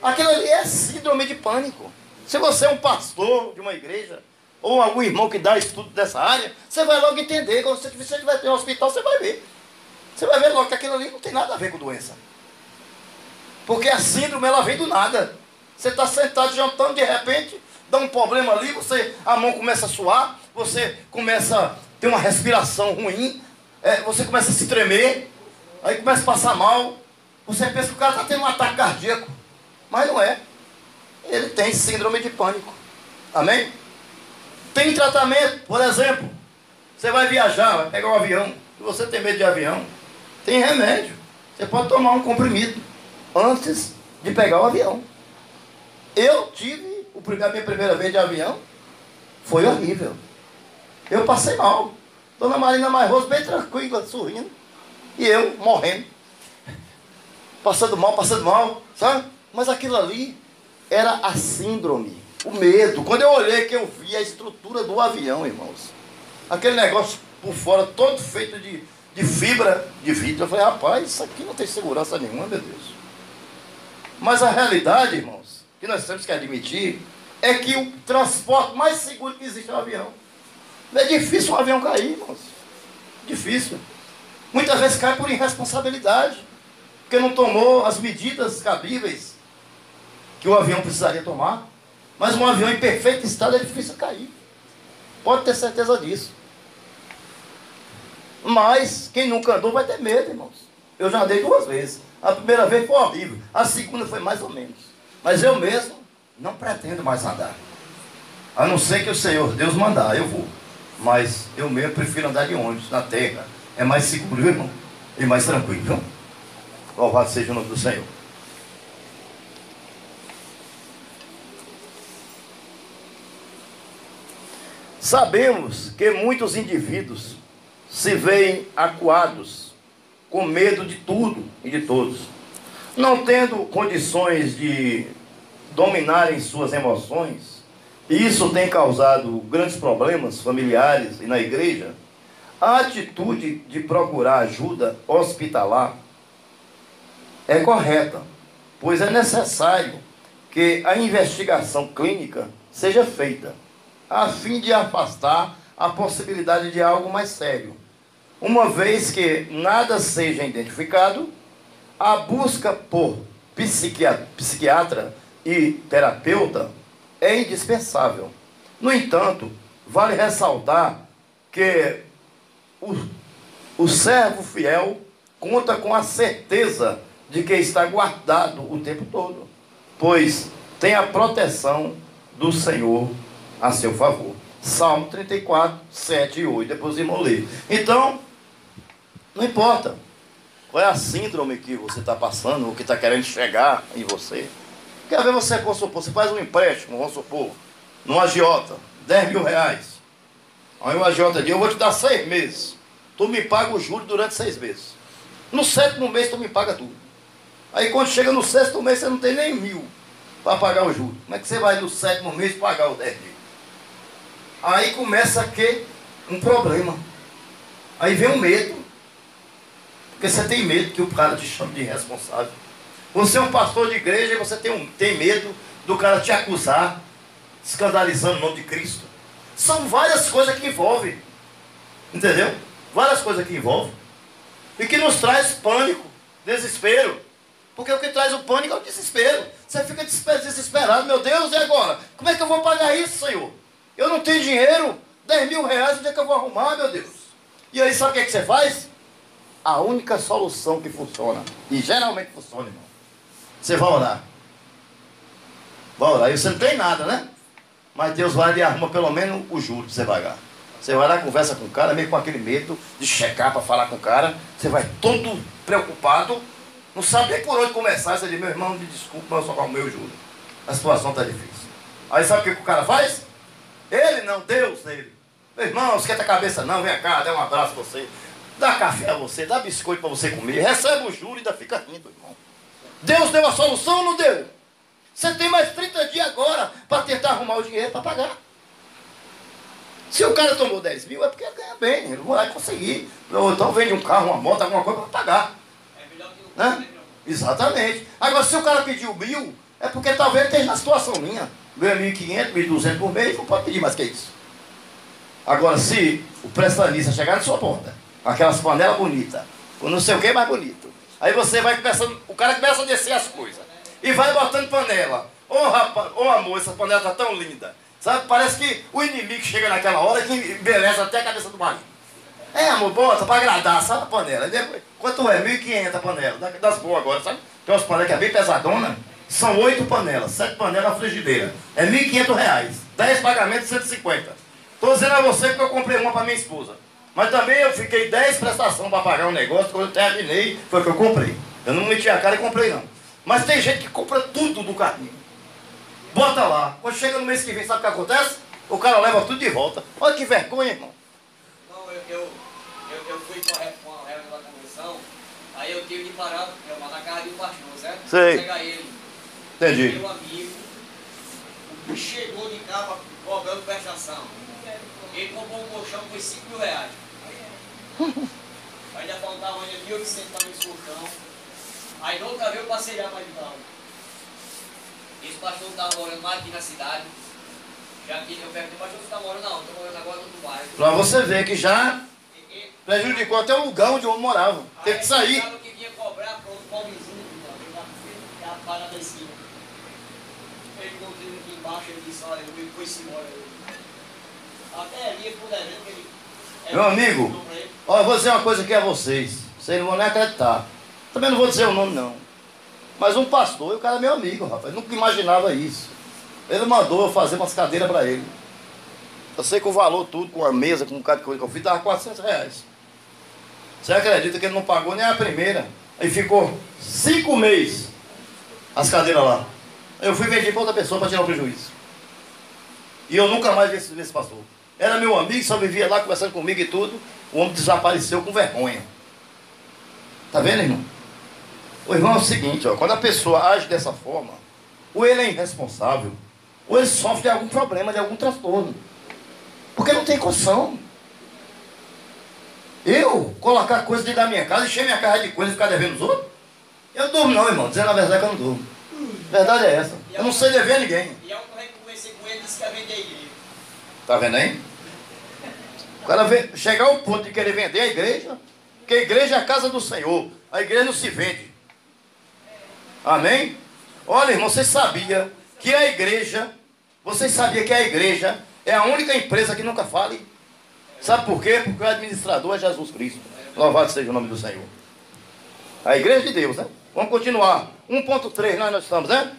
Aquilo ali é síndrome de pânico. Se você é um pastor de uma igreja, ou algum irmão que dá estudo dessa área, você vai logo entender. Quando você vai ter um hospital, você vai ver. Você vai ver logo que aquilo ali não tem nada a ver com doença. Porque a síndrome, ela vem do nada. Você está sentado jantando, de repente, dá um problema ali, a mão começa a suar, você começa a ter uma respiração ruim, você começa a se tremer, aí começa a passar mal, você pensa que o cara está tendo um ataque cardíaco, mas não é. Ele tem síndrome de pânico. Amém? Tem tratamento, por exemplo, você vai viajar, vai pegar um avião, se você tem medo de avião, tem remédio. Você pode tomar um comprimido antes de pegar o avião. Eu tive a minha primeira vez de avião, foi horrível. Eu passei mal. Dona Marina Marroso bem tranquila, sorrindo, e eu morrendo. Passando mal, sabe? Mas aquilo ali era a síndrome, o medo. Quando eu olhei, que eu vi a estrutura do avião, irmãos, aquele negócio por fora, todo feito de fibra de vidro, eu falei, rapaz, isso aqui não tem segurança nenhuma, meu Deus. Mas a realidade, irmãos, que nós temos que admitir, é que o transporte mais seguro que existe é o avião. É difícil um avião cair, irmãos. Difícil. Muitas vezes cai por irresponsabilidade, porque não tomou as medidas cabíveis que o avião precisaria tomar. Mas um avião em perfeito estado é difícil cair. Pode ter certeza disso. Mas quem nunca andou vai ter medo, irmãos. Eu já andei 2 vezes. A primeira vez foi horrível, a segunda foi mais ou menos. Mas eu mesmo Não pretendo mais andar. A não ser que o Senhor Deus mandar, eu vou. Mas eu mesmo prefiro andar de ônibus na terra. É mais seguro, viu, irmão? E mais tranquilo, viu? Louvado seja o nome do Senhor. Sabemos que muitos indivíduos se veem acuados, com medo de tudo e de todos, não tendo condições de dominarem suas emoções, e isso tem causado grandes problemas familiares e na igreja. A atitude de procurar ajuda hospitalar é correta, pois é necessário que a investigação clínica seja feita, a fim de afastar a possibilidade de algo mais sério. Uma vez que nada seja identificado, a busca por psiquiatra e terapeuta é indispensável. No entanto, vale ressaltar que o servo fiel conta com a certeza de que está guardado o tempo todo, pois tem a proteção do Senhor a seu favor. Salmo 34, 7 e 8. Depois irmão ler. Então, não importa qual é a síndrome que você está passando, ou que está querendo chegar em você. Quer ver você, vamos supor, você faz um empréstimo, vamos supor, num agiota, 10 mil reais. Aí o agiota diz, eu vou te dar 6 meses. Tu me paga o juro durante 6 meses. No 7º mês tu me paga tudo. Aí quando chega no 6º mês você não tem nem 1.000 para pagar o juro. Como é que você vai no 7º mês pagar o 10 mil? Aí começa aqui um problema. Aí vem um medo. Porque você tem medo que o cara te chame de irresponsável. Você é um pastor de igreja e você tem medo do cara te acusar, escandalizando o nome de Cristo. São várias coisas que envolvem. Entendeu? Várias coisas que envolvem. E que nos traz pânico, desespero. Porque o que traz o pânico é o desespero. Você fica desesperado. Meu Deus, e agora? Como é que eu vou pagar isso, Senhor? Eu não tenho dinheiro. 10 mil reais, onde é que eu vou arrumar, meu Deus? E aí, sabe o que você faz? A única solução que funciona, e geralmente funciona, irmão, você vai orar. Vai orar. E você não tem nada, né? Mas Deus vai e arruma pelo menos o juro que você pagar. Você vai lá, conversa com o cara, meio com aquele medo de checar para falar com o cara. Você vai todo preocupado, não sabe nem por onde começar. Você diz, meu irmão, me desculpa, mas eu só arrumei o juro. A situação está difícil. Aí sabe o que o cara faz? Ele não, Deus nele. Meu irmão, esquenta a cabeça não, vem cá, dá um abraço a você. Dá café a você, dá biscoito para você comer. Recebe o juro e ainda fica rindo, irmão. Deus deu a solução ou não deu? Você tem mais 30 dias agora para tentar arrumar o dinheiro para pagar. Se o cara tomou 10 mil, é porque ele ganha bem, ele vai conseguir. Ou então vende um carro, uma moto, alguma coisa para pagar. É melhor que o né? Exatamente. Agora, se o cara pediu 1.000, é porque talvez ele esteja na situação minha. Ganha 1.500, 1.200 por mês, não pode pedir mais que isso. Agora, se o prestamista chegar na sua porta, aquelas panelas bonitas, com não sei o que mais bonito, aí você vai começando, o cara começa a descer as coisas, e vai botando panela. Ô rapaz, ô amor, essa panela tá tão linda. Sabe, parece que o inimigo chega naquela hora que embeleza até a cabeça do marido. É, amor, bota pra agradar, sabe a panela. Depois, quanto é? 1.500 a panela, das boas agora, sabe? Tem umas panelas que é bem pesadona, são 8 panelas, 7 panelas na frigideira. É 1.500 reais, 10 pagamentos, 150. Estou dizendo a você porque eu comprei uma para minha esposa. Mas também eu fiquei 10 prestações para pagar um negócio, quando eu terminei, foi que eu comprei. Eu não meti a cara e comprei não. Mas tem gente que compra tudo do carrinho. Bota lá. Quando chega no mês que vem, sabe o que acontece? O cara leva tudo de volta. Olha que vergonha, irmão. Não, eu fui para uma reunião da convenção, aí eu tive de parar na casa de um pastor, certo? Sei. Pegar ele. Entendi. Meu amigo, o bicho chegou de cá cobrando prestação. Ele comprou um colchão por 5 mil reais. Ainda faltava ainda 1.800 para esse colchão. Aí nunca veio para passear mais de carro. Esse pastor estava morando mais aqui na cidade. Já que eu perguntei, pastor, você está morando não? Estou morando agora no outro bairro. Para você ver que já prejudicou até o lugar onde eu morava. Teve que sair. Aí que vinha cobrar para outro pobrezinho, já para da esquina. Ele encontrou aqui embaixo, ele disse, olha, eu fui-se embora. Até ali, por evento que ele... Meu amigo, ó, eu vou dizer uma coisa aqui a vocês. Vocês não vão nem acreditar. Também não vou dizer o nome, não. Mas um pastor, e o cara é meu amigo, rapaz. Nunca imaginava isso. Ele mandou eu fazer umas cadeiras para ele. Eu sei que o valor tudo, com a mesa, com um bocado de coisa que eu fiz, dava R$400. Você acredita que ele não pagou nem a primeira? Aí ficou 5 meses as cadeiras lá. Eu fui vender para outra pessoa para tirar o prejuízo. E eu nunca mais vi esse pastor. Era meu amigo, só vivia lá conversando comigo e tudo. O homem desapareceu com vergonha. Tá vendo, irmão? O irmão é o seguinte, ó, quando a pessoa age dessa forma, ou ele é irresponsável, ou ele sofre de algum problema, de algum transtorno. Porque não tem condição. Eu colocar coisa dentro da minha casa, encher minha casa de coisa e ficar devendo os outros? Eu durmo não, irmão. Dizendo a verdade que eu não durmo. A verdade é essa. Eu não sei dever a ninguém. E eu conversei com ele e disse que ia vender a igreja. Tá vendo aí? O cara chegar ao ponto de querer vender a igreja, porque a igreja é a casa do Senhor. A igreja não se vende. Amém? Olha, irmão, vocês sabiam que a igreja é a única empresa que nunca fale? Sabe por quê? Porque o administrador é Jesus Cristo. Louvado seja o nome do Senhor. A igreja de Deus, né? Vamos continuar. 1.3, nós estamos, né?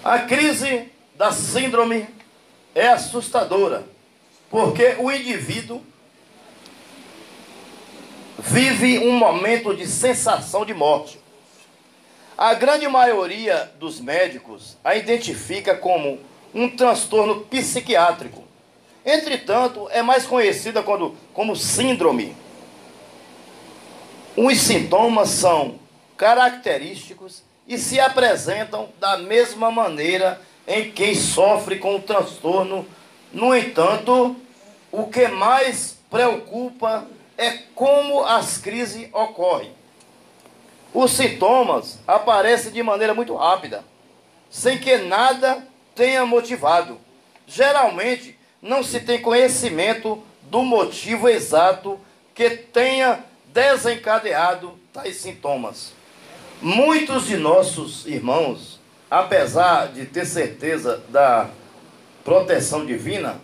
A crise da síndrome é assustadora, porque o indivíduo vive um momento de sensação de morte. A grande maioria dos médicos a identifica como um transtorno psiquiátrico. Entretanto, é mais conhecida como síndrome. Os sintomas são característicos e se apresentam da mesma maneira em quem sofre com o transtorno. No entanto, o que mais preocupa é como as crises ocorrem. Os sintomas aparecem de maneira muito rápida, sem que nada tenha motivado. Geralmente, não se tem conhecimento do motivo exato que tenha desencadeado tais sintomas. Muitos de nossos irmãos, apesar de ter certeza da proteção divina,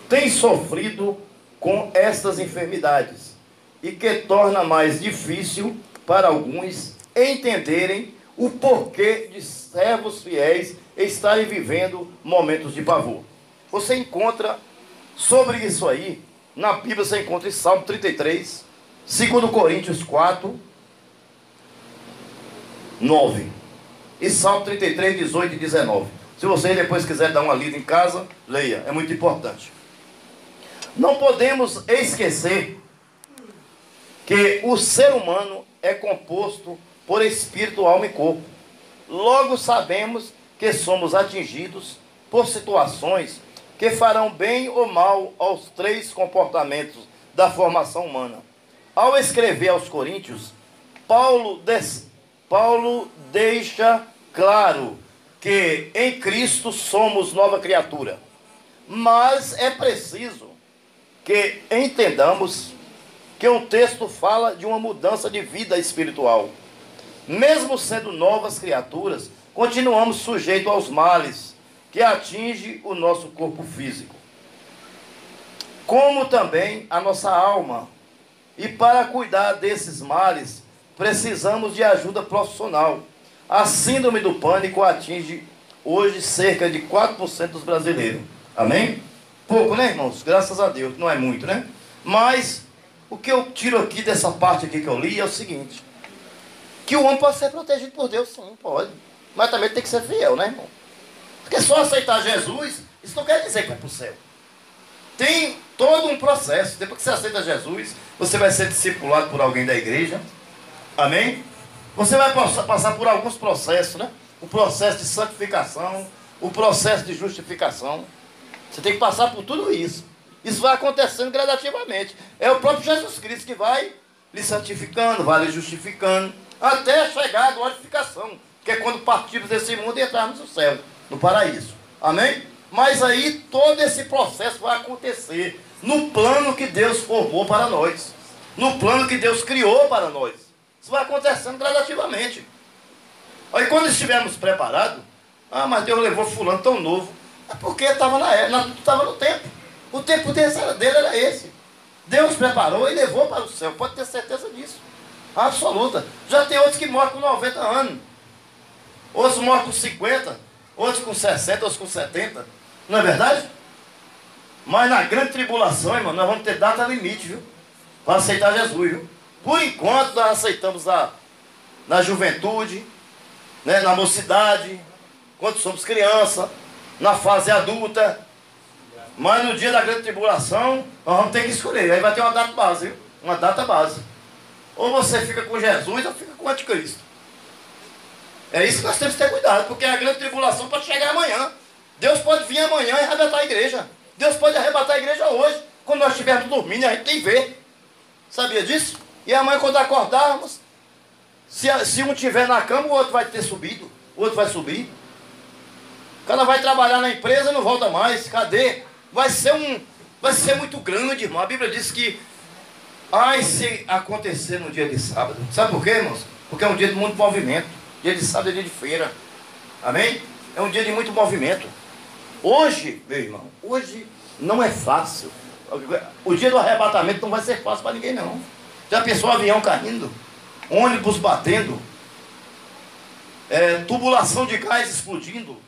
têm sofrido com estas enfermidades e que torna mais difícil para alguns entenderem o porquê de servos fiéis estarem vivendo momentos de pavor. Você encontra sobre isso aí, na Bíblia você encontra em Salmo 33, 2 Coríntios 4, 9. E Salmo 33, 18 e 19. Se você depois quiser dar uma lida em casa, leia, é muito importante. Não podemos esquecer que o ser humano é composto por espírito, alma e corpo. Logo sabemos que somos atingidos por situações que farão bem ou mal aos 3 comportamentos da formação humana. Ao escrever aos Coríntios, Paulo deixa claro que em Cristo somos nova criatura. Mas é preciso que entendamos que o texto fala de uma mudança de vida espiritual. Mesmo sendo novas criaturas, continuamos sujeitos aos males que atingem o nosso corpo físico, como também a nossa alma. E para cuidar desses males, precisamos de ajuda profissional. A síndrome do pânico atinge hoje cerca de 4% dos brasileiros. Amém? Pouco, né, irmãos? Graças a Deus, não é muito, né? Mas o que eu tiro aqui dessa parte aqui que eu li é o seguinte: que o homem pode ser protegido por Deus, sim, pode. Mas também tem que ser fiel, né, irmão? Porque só aceitar Jesus, isso não quer dizer que vai para o céu. Tem todo um processo. Depois que você aceita Jesus, você vai ser discipulado por alguém da igreja. Amém? Você vai passar por alguns processos, né? O processo de santificação, o processo de justificação. Você tem que passar por tudo isso. Isso vai acontecendo gradativamente. É o próprio Jesus Cristo que vai lhe santificando, vai lhe justificando, até chegar à glorificação, que é quando partirmos desse mundo e entrarmos no céu, no paraíso. Amém? Mas aí todo esse processo vai acontecer no plano que Deus formou para nós, no plano que Deus criou para nós. Isso vai acontecendo gradativamente. Aí quando estivermos preparados, mas Deus levou fulano tão novo. É porque estava no tempo. O tempo dele era esse. Deus preparou e levou para o céu. Pode ter certeza disso. Absoluta. Já tem outros que morrem com 90 anos. Outros morrem com 50, outros com 60, outros com 70. Não é verdade? Mas na grande tribulação, irmão, nós vamos ter data limite, viu? Para aceitar Jesus, viu? Por enquanto nós aceitamos na juventude, né? Na mocidade, quando somos criança, na fase adulta. Mas no dia da grande tribulação, nós vamos ter que escolher. Aí vai ter uma data base, viu? Uma data base. Ou você fica com Jesus ou fica com o anticristo. É isso que nós temos que ter cuidado, porque a grande tribulação pode chegar amanhã. Deus pode vir amanhã e arrebatar a igreja. Deus pode arrebatar a igreja hoje. Quando nós estivermos dormindo, a gente tem que ver. Sabia disso? E amanhã, quando acordarmos, se um estiver na cama, o outro vai ter subido. O outro vai subir. O cara vai trabalhar na empresa e não volta mais. Cadê? Vai ser muito grande, irmão. A Bíblia diz que ai, se acontecer no dia de sábado. Sabe por quê, irmãos? Porque é um dia de muito movimento. Dia de sábado é dia de feira. Amém? É um dia de muito movimento. Hoje, meu irmão, hoje não é fácil. O dia do arrebatamento não vai ser fácil para ninguém, não. Já pensou avião caindo? Ônibus batendo? Tubulação de gás explodindo?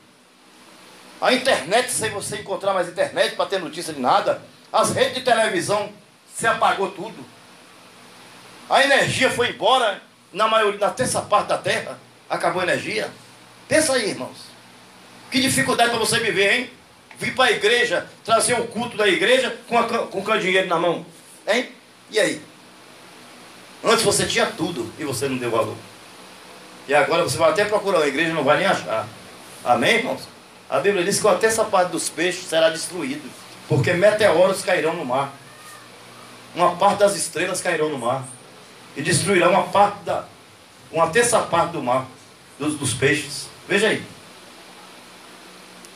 A internet, sem você encontrar mais internet para ter notícia de nada. As redes de televisão, se apagou tudo. A energia foi embora, na terça parte da terra, acabou a energia. Pensa aí, irmãos. Que dificuldade para você viver, hein? Vir para a igreja, trazer o culto da igreja com o dinheiro na mão. Hein? E aí? Antes você tinha tudo e você não deu valor. E agora você vai até procurar uma igreja e não vai nem achar. Amém, irmãos? A Bíblia diz que até essa parte dos peixes será destruída, porque meteoros cairão no mar. Uma parte das estrelas cairão no mar. E destruirá uma terça parte do mar, dos peixes. Veja aí.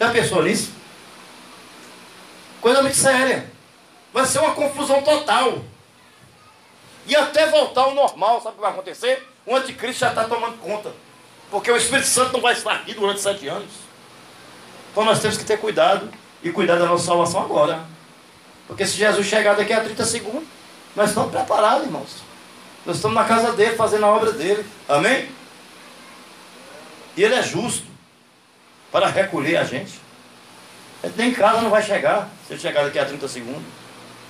Já pensou nisso? Coisa muito séria. Vai ser uma confusão total. E até voltar ao normal, sabe o que vai acontecer? O anticristo já está tomando conta. Porque o Espírito Santo não vai estar aqui durante 7 anos. Então nós temos que ter cuidado e cuidar da nossa salvação agora. Porque se Jesus chegar daqui a 30 segundos, nós estamos preparados, irmãos. Nós estamos na casa dele, fazendo a obra dele. Amém? E ele é justo para recolher a gente. Nem em casa não vai chegar, se ele chegar daqui a 30 segundos.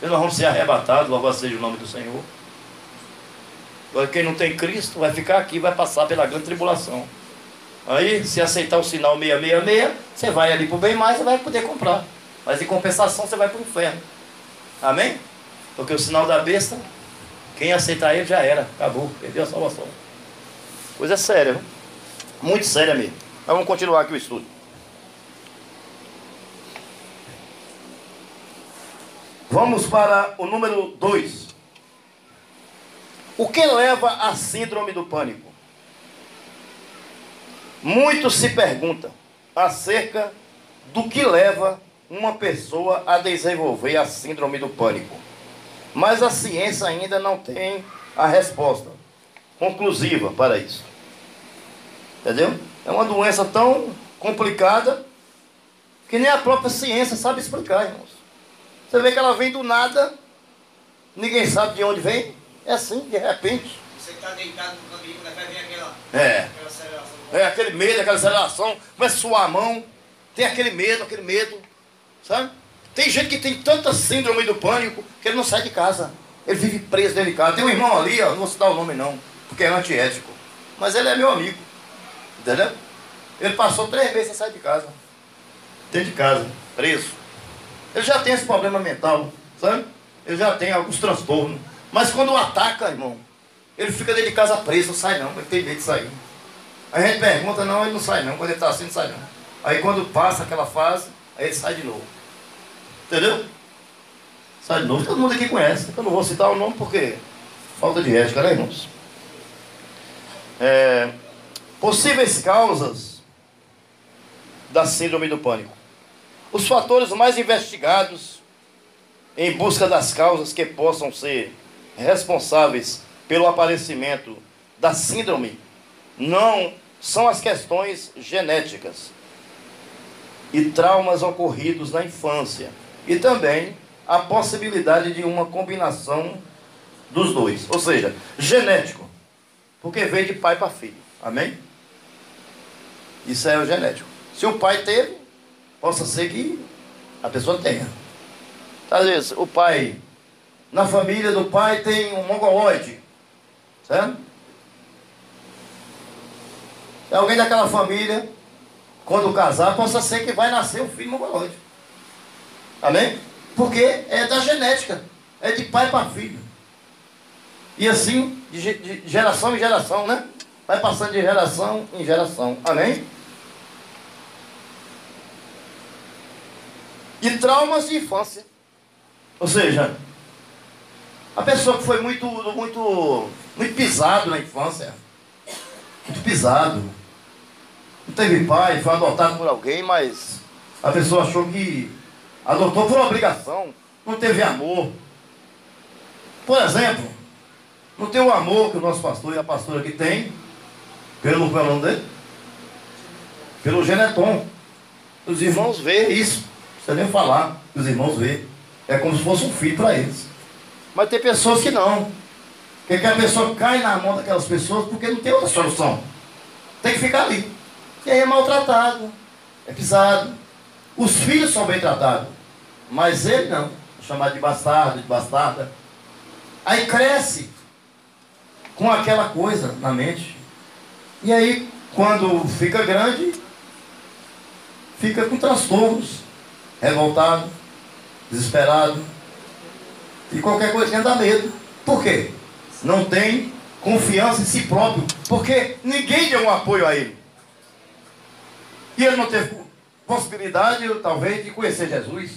E nós vamos ser arrebatados, louvado seja o nome do Senhor. Agora quem não tem Cristo vai ficar aqui, vai passar pela grande tribulação. Aí, se aceitar o sinal 666, você vai ali para o bem mais e vai poder comprar. Mas em compensação você vai para o inferno. Amém? Porque o sinal da besta, quem aceitar ele já era, acabou, perdeu a salvação. Coisa séria, viu? Muito séria mesmo. Mas vamos continuar aqui o estudo. Vamos para o número 2. O que leva à síndrome do pânico? Muitos se perguntam acerca do que leva uma pessoa a desenvolver a síndrome do pânico. Mas a ciência ainda não tem a resposta conclusiva para isso. Entendeu? É uma doença tão complicada que nem a própria ciência sabe explicar, irmãos. Você vê que ela vem do nada, ninguém sabe de onde vem, é assim, de repente. Você está deitado no caminho, vai vir aquela aceleração. Aquele medo, aquela aceleração, começa a suar a mão, tem aquele medo, sabe? Tem gente que tem tanta síndrome do pânico que ele não sai de casa, ele vive preso dentro de casa. Tem um irmão ali, ó, não vou citar o nome não, porque é antiético, mas ele é meu amigo, entendeu? Ele passou 3 meses sem sair de casa, dentro de casa, preso. Ele já tem esse problema mental, sabe? Ele já tem alguns transtornos. Mas quando o ataca, irmão, ele fica dentro de casa preso, não sai não, ele tem medo de sair. Aí a gente pergunta, não, ele não sai não, quando ele está assim, não sai não. Aí quando passa aquela fase, aí ele sai de novo. Entendeu? Sai de novo, todo mundo aqui conhece. Eu não vou citar o nome porque falta de ética, né, irmãos? Possíveis causas da síndrome do pânico. Os fatores mais investigados em busca das causas que possam ser responsáveis pelo aparecimento da síndrome não são as questões genéticas e traumas ocorridos na infância, e também a possibilidade de uma combinação dos dois, ou seja, genético, porque veio de pai para filho, amém? Isso é o genético. Se o pai teve, possa ser que a pessoa tenha. Às vezes, o pai, na família do pai tem um mongoloide, certo? É alguém daquela família, quando casar, possa ser que vai nascer um filho mongoloide. Amém? Porque é da genética, é de pai para filho. E assim, de geração em geração, né? Vai passando de geração em geração. Amém? E traumas de infância. Ou seja, a pessoa que foi muito pisado na infância. Muito pisado. Não teve pai, foi adotado por alguém, mas a pessoa achou que adotou por obrigação. Não teve amor. Por exemplo, não tem o amor que o nosso pastor e a pastora aqui tem pelo, qual é o nome dele? Pelo Geneton. Os irmãos vê isso. Não precisa nem falar. Os irmãos vê. É como se fosse um filho para eles. Mas tem pessoas que não. Que a pessoa cai na mão daquelas pessoas porque não tem outra solução. Tem que ficar ali. E aí é maltratado. É pisado. Os filhos são bem tratados. Mas ele não. É chamado de bastardo, de bastarda. Aí cresce com aquela coisa na mente. E aí, quando fica grande, fica com transtornos, revoltado, desesperado, e qualquer coisinha dá medo. Por quê? Não tem confiança em si próprio, porque ninguém deu um apoio a ele. E ele não teve possibilidade, talvez, de conhecer Jesus.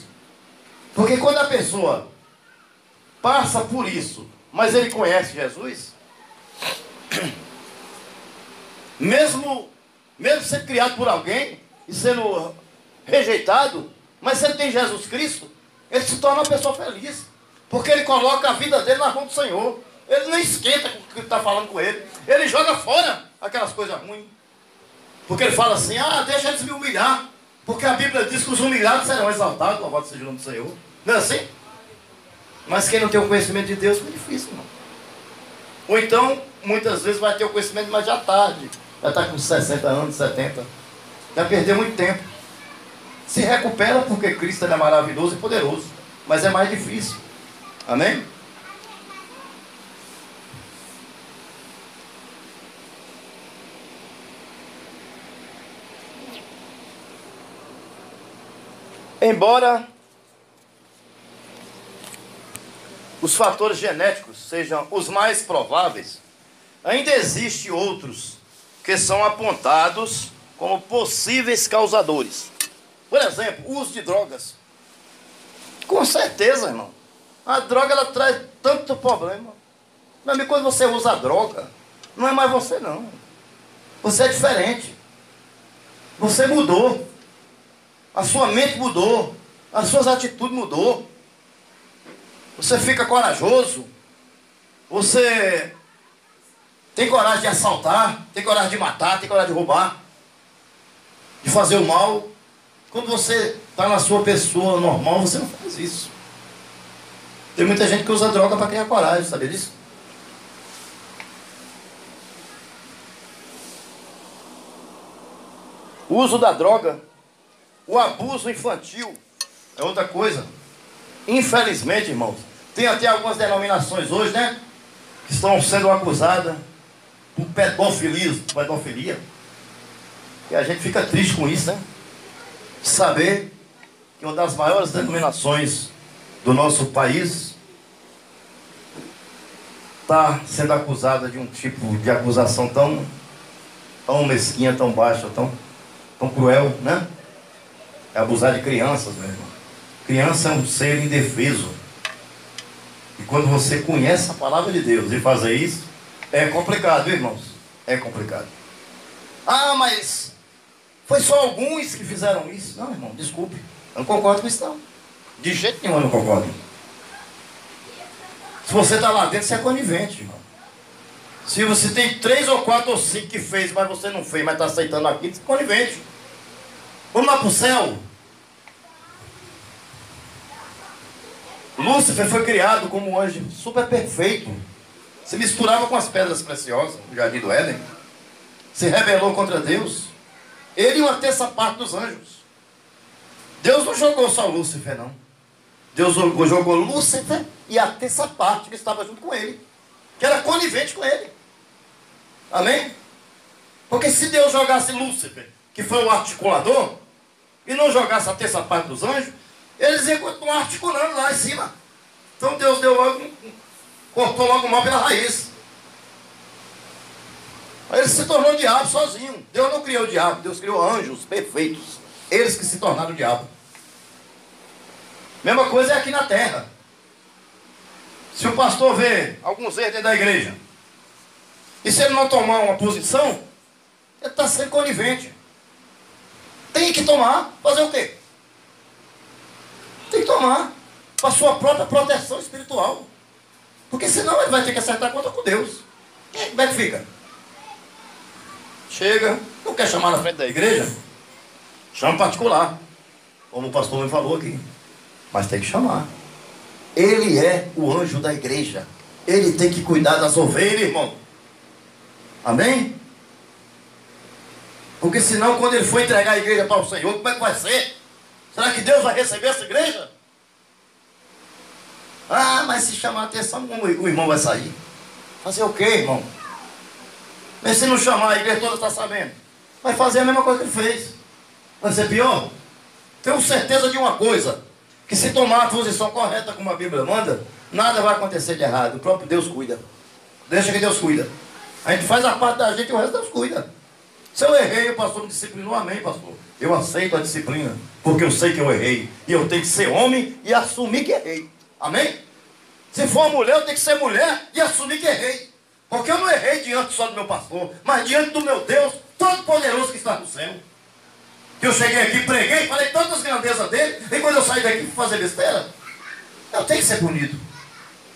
Porque quando a pessoa passa por isso, mas ele conhece Jesus, mesmo sendo criado por alguém e sendo rejeitado, mas se ele tem Jesus Cristo, ele se torna uma pessoa feliz, porque ele coloca a vida dele na mão do Senhor. Ele não esquenta com o que está falando com ele, ele joga fora aquelas coisas ruins, porque ele fala assim: deixa eles me humilhar, porque a Bíblia diz que os humilhados serão exaltados, louvado seja o nome do Senhor. Não é assim? Mas quem não tem o conhecimento de Deus, é difícil, não. Ou então, muitas vezes vai ter o conhecimento, mas já tarde. Já está com 60 anos, 70. Já perdeu muito tempo. Se recupera porque Cristo é maravilhoso e poderoso. Mas é mais difícil. Amém? Embora os fatores genéticos sejam os mais prováveis, ainda existem outros que são apontados como possíveis causadores. Por exemplo, o uso de drogas. Com certeza, irmão. A droga, ela traz tanto problema. Meu amigo, quando você usa a droga, não é mais você, não. Você é diferente. Você mudou. A sua mente mudou. As suas atitudes mudou. Você fica corajoso. Você tem coragem de assaltar, tem coragem de matar, tem coragem de roubar, de fazer o mal. Quando você está na sua pessoa normal, você não faz isso. Tem muita gente que usa droga para criar coragem, sabia disso? O uso da droga, o abuso infantil é outra coisa. Infelizmente, irmãos, tem até algumas denominações hoje, né, que estão sendo acusadas por pedofilia. E a gente fica triste com isso, né? Saber que uma das maiores denominações do nosso país está sendo acusada de um tipo de acusação tão mesquinha, tão baixa, tão cruel, né? É abusar de crianças, meu irmão. Criança é um ser indefeso. E quando você conhece a palavra de Deus e fazer isso, é complicado, irmãos. É complicado. Mas foi só alguns que fizeram isso. Não, irmão, desculpe. Eu não concordo com isso, não. De jeito nenhum eu não concordo. Se você está lá dentro, você é conivente, irmão. Se você tem 3 ou 4 ou 5 que fez, mas você não fez, mas está aceitando aquilo, você é conivente. Vamos lá para o céu. Lúcifer foi criado como um anjo super perfeito. Se misturava com as pedras preciosas do jardim do Éden. Se rebelou contra Deus. Ele e uma terça parte dos anjos. Deus não jogou só Lúcifer, não. Deus jogou Lúcifer e a terça parte que estava junto com ele, que era conivente com ele. Amém? Porque se Deus jogasse Lúcifer, que foi o articulador, e não jogasse a terça parte dos anjos, eles iam continuar articulando lá em cima. Então Deus deu logo, cortou logo o mal pela raiz. Aí ele se tornou diabo sozinho. Deus não criou o diabo, Deus criou anjos perfeitos. Eles que se tornaram o diabo. Mesma coisa é aqui na terra. Se o pastor vê alguns erros dentro da igreja, e se ele não tomar uma posição, ele está sendo conivente. Tem que tomar. Fazer o quê? Tem que tomar. Para a sua própria proteção espiritual. Porque senão ele vai ter que acertar conta com Deus. E como é que fica? Chega, não quer chamar na frente da igreja? Chama particular. Como o pastor me falou aqui. Mas tem que chamar. Ele é o anjo da igreja. Ele tem que cuidar das ovelhas, irmão. Amém? Porque senão, quando ele for entregar a igreja para o Senhor, como é que vai ser? Será que Deus vai receber essa igreja? Ah, mas se chamar a atenção, o irmão vai sair. Fazer o quê, irmão? Mas se não chamar, a igreja toda está sabendo. Vai fazer a mesma coisa que ele fez. Vai ser pior? Tenho certeza de uma coisa. Que se tomar a posição correta como a Bíblia manda, nada vai acontecer de errado. O próprio Deus cuida. Deixa que Deus cuida. A gente faz a parte da gente e o resto Deus cuida. Se eu errei, o pastor me disciplinou, amém, pastor. Eu aceito a disciplina, porque eu sei que eu errei. E eu tenho que ser homem e assumir que errei. Amém? Se for mulher, eu tenho que ser mulher e assumir que errei. Porque eu não errei diante só do meu pastor, mas diante do meu Deus, todo-poderoso que está no céu. Que eu cheguei aqui, preguei, falei tantas grandezas dele, e quando eu saí daqui para fazer besteira, eu tenho que ser punido.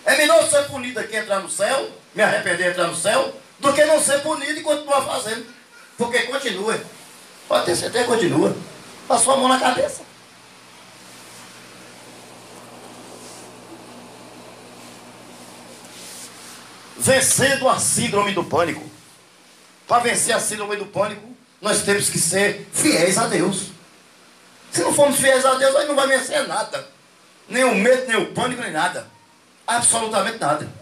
É melhor ser punido aqui, entrar no céu, me arrepender e entrar no céu, do que não ser punido e continuar fazendo. Porque continua. Pode ter certeza, continua. Passou a mão na cabeça. Vencendo a síndrome do pânico. Para vencer a síndrome do pânico, nós temos que ser fiéis a Deus. Se não formos fiéis a Deus, aí não vai vencer nada. Nem o medo, nem o pânico, nem nada. Absolutamente nada.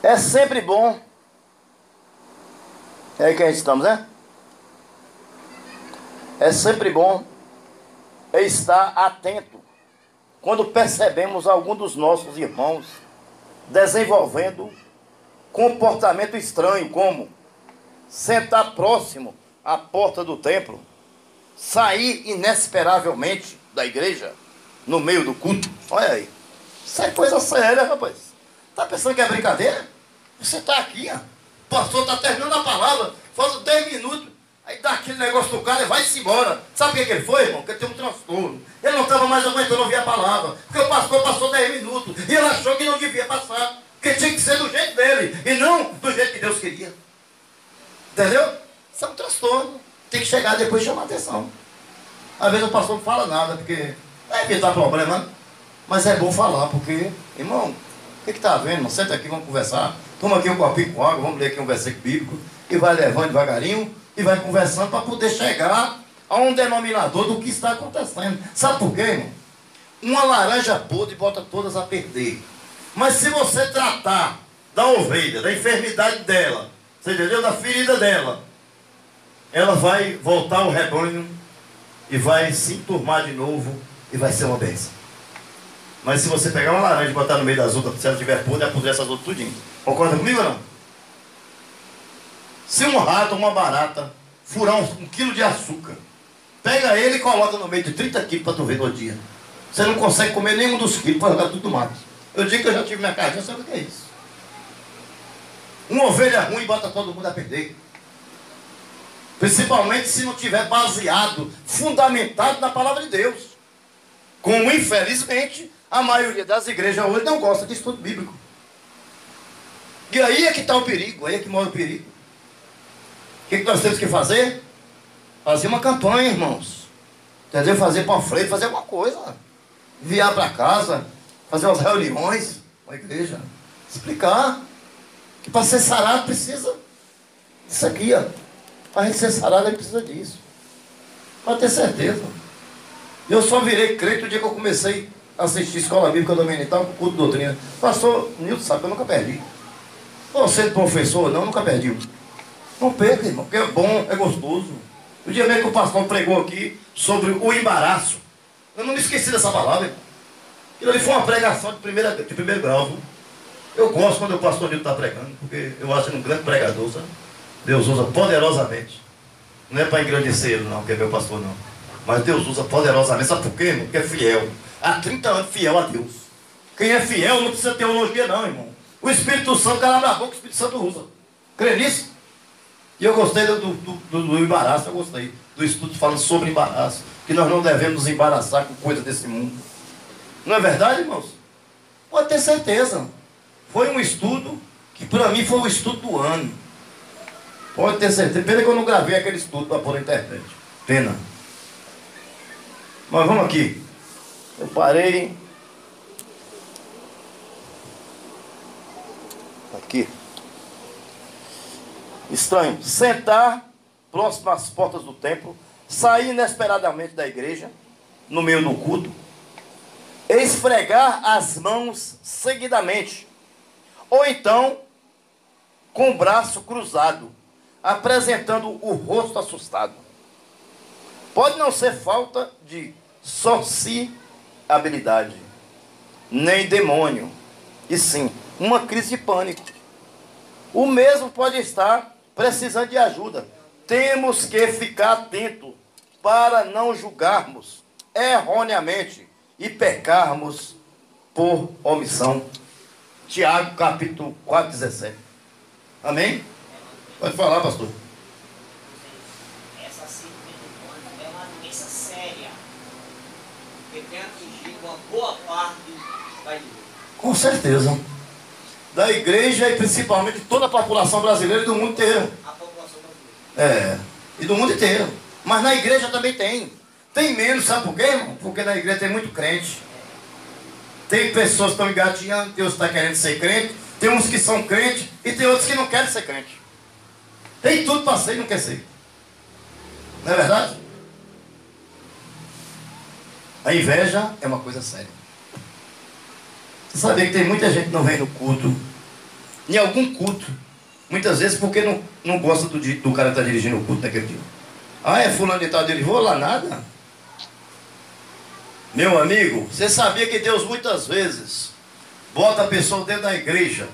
É sempre bom. É aí que a gente estamos, né? É sempre bom estar atento quando percebemos algum dos nossos irmãos desenvolvendo comportamento estranho, como sentar próximo à porta do templo, sair inesperavelmente da igreja no meio do culto. Olha aí, isso é coisa séria, rapaz. Tá pensando que é brincadeira? Você está aqui, ó. O pastor está terminando a palavra, faltam 10 minutos. Aí dá aquele negócio do cara e vai-se embora. Sabe o que ele foi, irmão? Porque ele tem um transtorno. Ele não estava mais aguentando ouvir a palavra. Porque o pastor passou 10 minutos. E ele achou que não devia passar. Porque tinha que ser do jeito dele. E não do jeito que Deus queria. Entendeu? Isso é um transtorno. Tem que chegar depois e chamar atenção. Às vezes o pastor não fala nada, porque é evitar problema. Mas é bom falar, porque, irmão, o que está havendo? Senta aqui, vamos conversar. Toma aqui um copinho com água, vamos ler aqui um versículo bíblico. E vai levando devagarinho. E vai conversando para poder chegar a um denominador do que está acontecendo. Sabe por quê, irmão? Uma laranja podre bota todas a perder. Mas se você tratar da ovelha, da enfermidade dela, você entendeu? Da ferida dela, ela vai voltar ao rebanho e vai se enturmar de novo e vai ser uma bênção. Mas se você pegar uma laranja e botar no meio das outras, se ela estiver podre, apodrece as outras tudinho. Concorda comigo ou não? Se um rato ou uma barata furar um quilo de açúcar, pega ele e coloca no meio de 30 quilos para tu ver no dia. Você não consegue comer nenhum dos quilos para jogar tudo no mato. Eu digo que eu já tive minha casinha, sabe o que é isso? Uma ovelha ruim bota todo mundo a perder. Principalmente se não tiver baseado, fundamentado na palavra de Deus. Como infelizmente a maioria das igrejas hoje não gosta de estudo bíblico. E aí é que está o perigo, aí é que mora o perigo. O que nós temos que fazer? Fazer uma campanha, irmãos. Entendeu? Fazer panfleto, fazer alguma coisa. Enviar para casa, fazer umas reuniões com a igreja. Explicar que para ser sarado precisa disso aqui, ó. Para a gente ser sarado, a gente precisa disso. Pode ter certeza. Eu só virei crente o dia que eu comecei a assistir escola bíblica dominical com culto de doutrina. Pastor Nilton sabe que eu nunca perdi. Ou sendo professor, não, nunca perdi. Não perca, irmão, porque é bom, é gostoso. O dia mesmo que o pastor pregou aqui sobre o embaraço, eu não me esqueci dessa palavra, irmão. Aquilo ali foi uma pregação de primeiro grau, viu? Eu gosto quando o pastor Nilton está pregando, porque eu acho ele um grande pregador, sabe? Deus usa poderosamente. Não é para engrandecer ele, não, que é meu pastor, não. Mas Deus usa poderosamente. Sabe por quê, irmão? Porque é fiel. Há 30 anos fiel a Deus. Quem é fiel não precisa teologia, não, irmão. O Espírito Santo, o cara abre a boca, o Espírito Santo usa. Crê nisso? E eu gostei do embaraço, eu gostei do estudo falando sobre embaraço. Que nós não devemos nos embaraçar com coisas desse mundo. Não é verdade, irmãos? Pode ter certeza. Foi um estudo que para mim foi o estudo do ano. Pode ter certeza. Pena que eu não gravei aquele estudo para pôr na internet. Pena. Mas vamos aqui. Eu parei. Aqui. Estranho. Sentar próximo às portas do templo. Sair inesperadamente da igreja. No meio do culto. Esfregar as mãos seguidamente. Ou então, com o braço cruzado, apresentando o rosto assustado. Pode não ser falta de sociabilidade, nem demônio, e sim uma crise de pânico. O mesmo pode estar precisando de ajuda. Temos que ficar atentos para não julgarmos erroneamente e pecarmos por omissão. Tiago, capítulo 4, 17. Amém? Pode falar, pastor. Essa síndrome do pânico é uma doença séria, que tem atingido uma boa parte da igreja. Com certeza. Da igreja e principalmente toda a população brasileira e do mundo inteiro. A população brasileira. É, e do mundo inteiro. Mas na igreja também tem. Tem menos, sabe por quê, irmão? Porque na igreja tem muito crente. Tem pessoas que estão engatinhando, Deus está querendo ser crente. Tem uns que são crentes e tem outros que não querem ser crente. Tem tudo para ser e não quer ser. Não é verdade? A inveja é uma coisa séria. Você sabia que tem muita gente que não vem no culto, em algum culto, muitas vezes porque não gosta do cara que está dirigindo o culto naquele dia. Ah, é fulano de tal dele, vou lá nada. Meu amigo, você sabia que Deus muitas vezes bota a pessoa dentro da igreja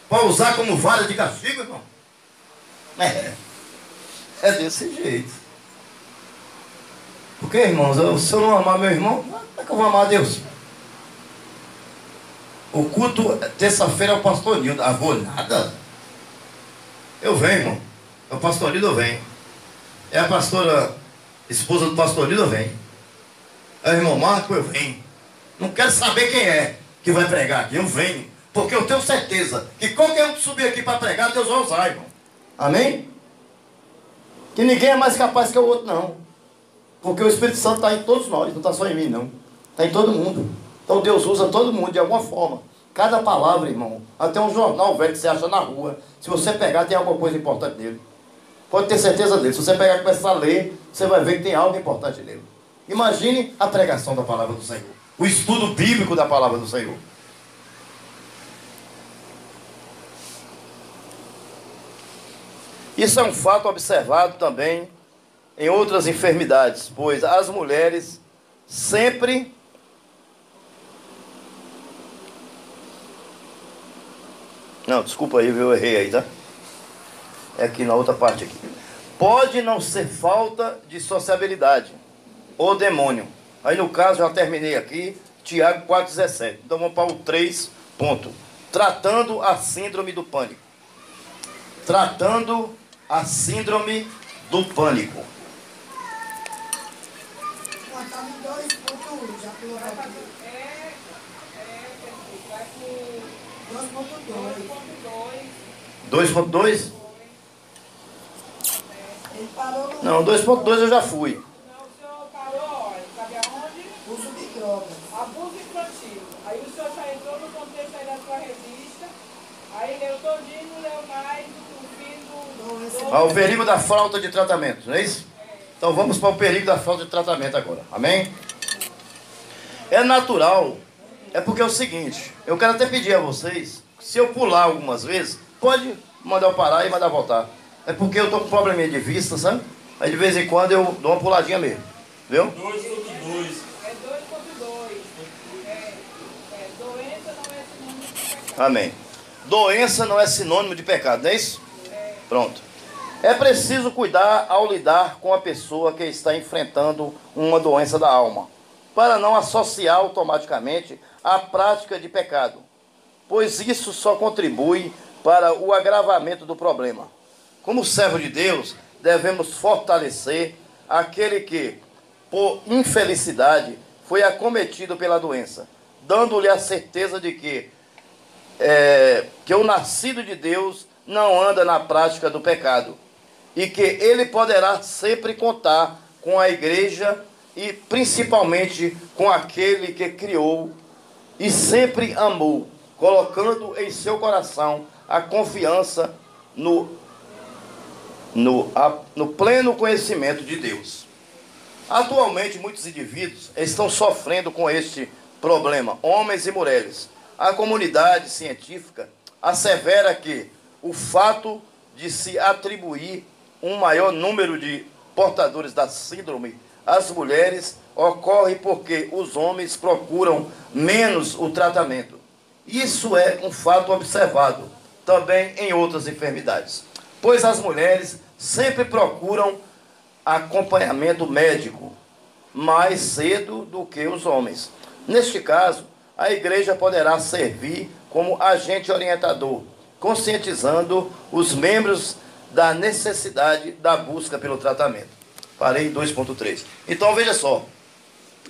para usar como vara de castigo, irmão? É desse jeito. Porque, irmãos, se eu não amar meu irmão, como é que eu vou amar a Deus? O culto, terça-feira, é o pastor Nildo. Ah, vou nada? Eu venho, irmão. É o pastor Nildo, eu venho. É a pastora, esposa do pastor Nildo, eu venho. É o irmão Marco, eu venho. Não quero saber quem é que vai pregar aqui, eu venho. Porque eu tenho certeza que qualquer um que subir aqui para pregar, Deus vai usar, irmão. Amém? Que ninguém é mais capaz que o outro, não. Porque o Espírito Santo está em todos nós, não está só em mim, não. Está em todo mundo. Então Deus usa todo mundo de alguma forma. Cada palavra, irmão. Até um jornal velho que você acha na rua. Se você pegar, tem alguma coisa importante nele. Pode ter certeza dele. Se você pegar e começar a ler, você vai ver que tem algo importante nele. Imagine a pregação da palavra do Senhor. O estudo bíblico da palavra do Senhor. Isso é um fato observado também em outras enfermidades, pois as mulheres sempre não, desculpa aí, eu errei aí, tá? É aqui na outra parte aqui. Pode não ser falta de sociabilidade ou demônio. Aí no caso, já terminei aqui, Tiago 4,17. Então vamos para o 3 ponto. Tratando a síndrome do pânico. Tratando a síndrome do pânico. Estamos em 2.1, já pulou para aqui. 2.2. 2.2? Ele parou no... Não, 2.2 eu já fui. Não, o senhor parou, Aí leu todinho, não leu mais o fim do... O perigo da falta de tratamento, não é isso? Então vamos para o perigo da falta de tratamento agora. Amém? É natural. É porque é o seguinte, eu quero até pedir a vocês, se eu pular algumas vezes, pode mandar eu parar e mandar voltar. É porque eu estou com probleminha de vista, sabe? Aí de vez em quando eu dou uma puladinha mesmo. Viu? 2.2. É 2.2. Doença não é sinônimo de pecado. Amém. Doença não é sinônimo de pecado, não é isso? Pronto. É preciso cuidar ao lidar com a pessoa que está enfrentando uma doença da alma, para não associar automaticamente à prática de pecado, pois isso só contribui para o agravamento do problema. Como servo de Deus, devemos fortalecer aquele que, por infelicidade, foi acometido pela doença, dando-lhe a certeza de que o nascido de Deus não anda na prática do pecado e que ele poderá sempre contar com a igreja e principalmente com aquele que criou e sempre amou, colocando em seu coração a confiança no pleno conhecimento de Deus. Atualmente, muitos indivíduos estão sofrendo com este problema, homens e mulheres. A comunidade científica assevera que o fato de se atribuir um maior número de portadores da síndrome às mulheres ocorre porque os homens procuram menos o tratamento. Isso é um fato observado também em outras enfermidades, pois as mulheres sempre procuram acompanhamento médico mais cedo do que os homens. Neste caso, a igreja poderá servir como agente orientador, conscientizando os membros da necessidade da busca pelo tratamento. Parei em 2.3. Então veja só,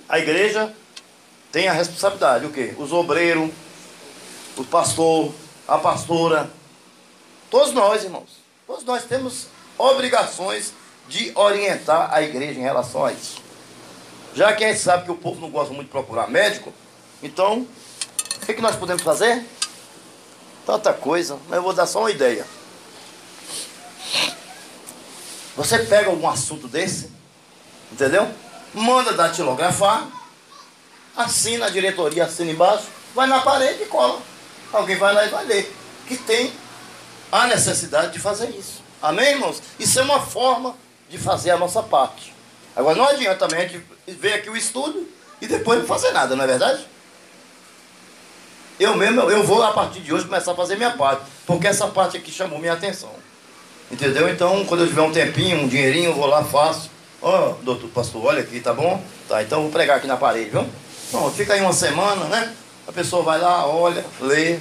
a igreja tem a responsabilidade, o quê? Os obreiros, o pastor, a pastora, todos nós, irmãos, todos nós temos obrigações de orientar a igreja em relação a isso. Já que a gente sabe que o povo não gosta muito de procurar médico, então, o que nós podemos fazer? Tanta coisa, mas eu vou dar só uma ideia. Você pega algum assunto desse, entendeu? Manda datilografar, assina, a diretoria assina embaixo, vai na parede e cola. Alguém vai lá e vai ler. Que tem a necessidade de fazer isso. Amém, irmãos? Isso é uma forma de fazer a nossa parte. Agora, não adianta também a gente ver aqui o estudo e depois não fazer nada, não é verdade? Eu vou, a partir de hoje, começar a fazer minha parte, porque essa parte aqui chamou minha atenção. Entendeu? Então, quando eu tiver um tempinho, um dinheirinho, eu vou lá, faço. Ó, doutor, pastor, olha aqui, tá bom? Tá, então eu vou pregar aqui na parede, viu? Pronto, fica aí uma semana, né? A pessoa vai lá, olha, lê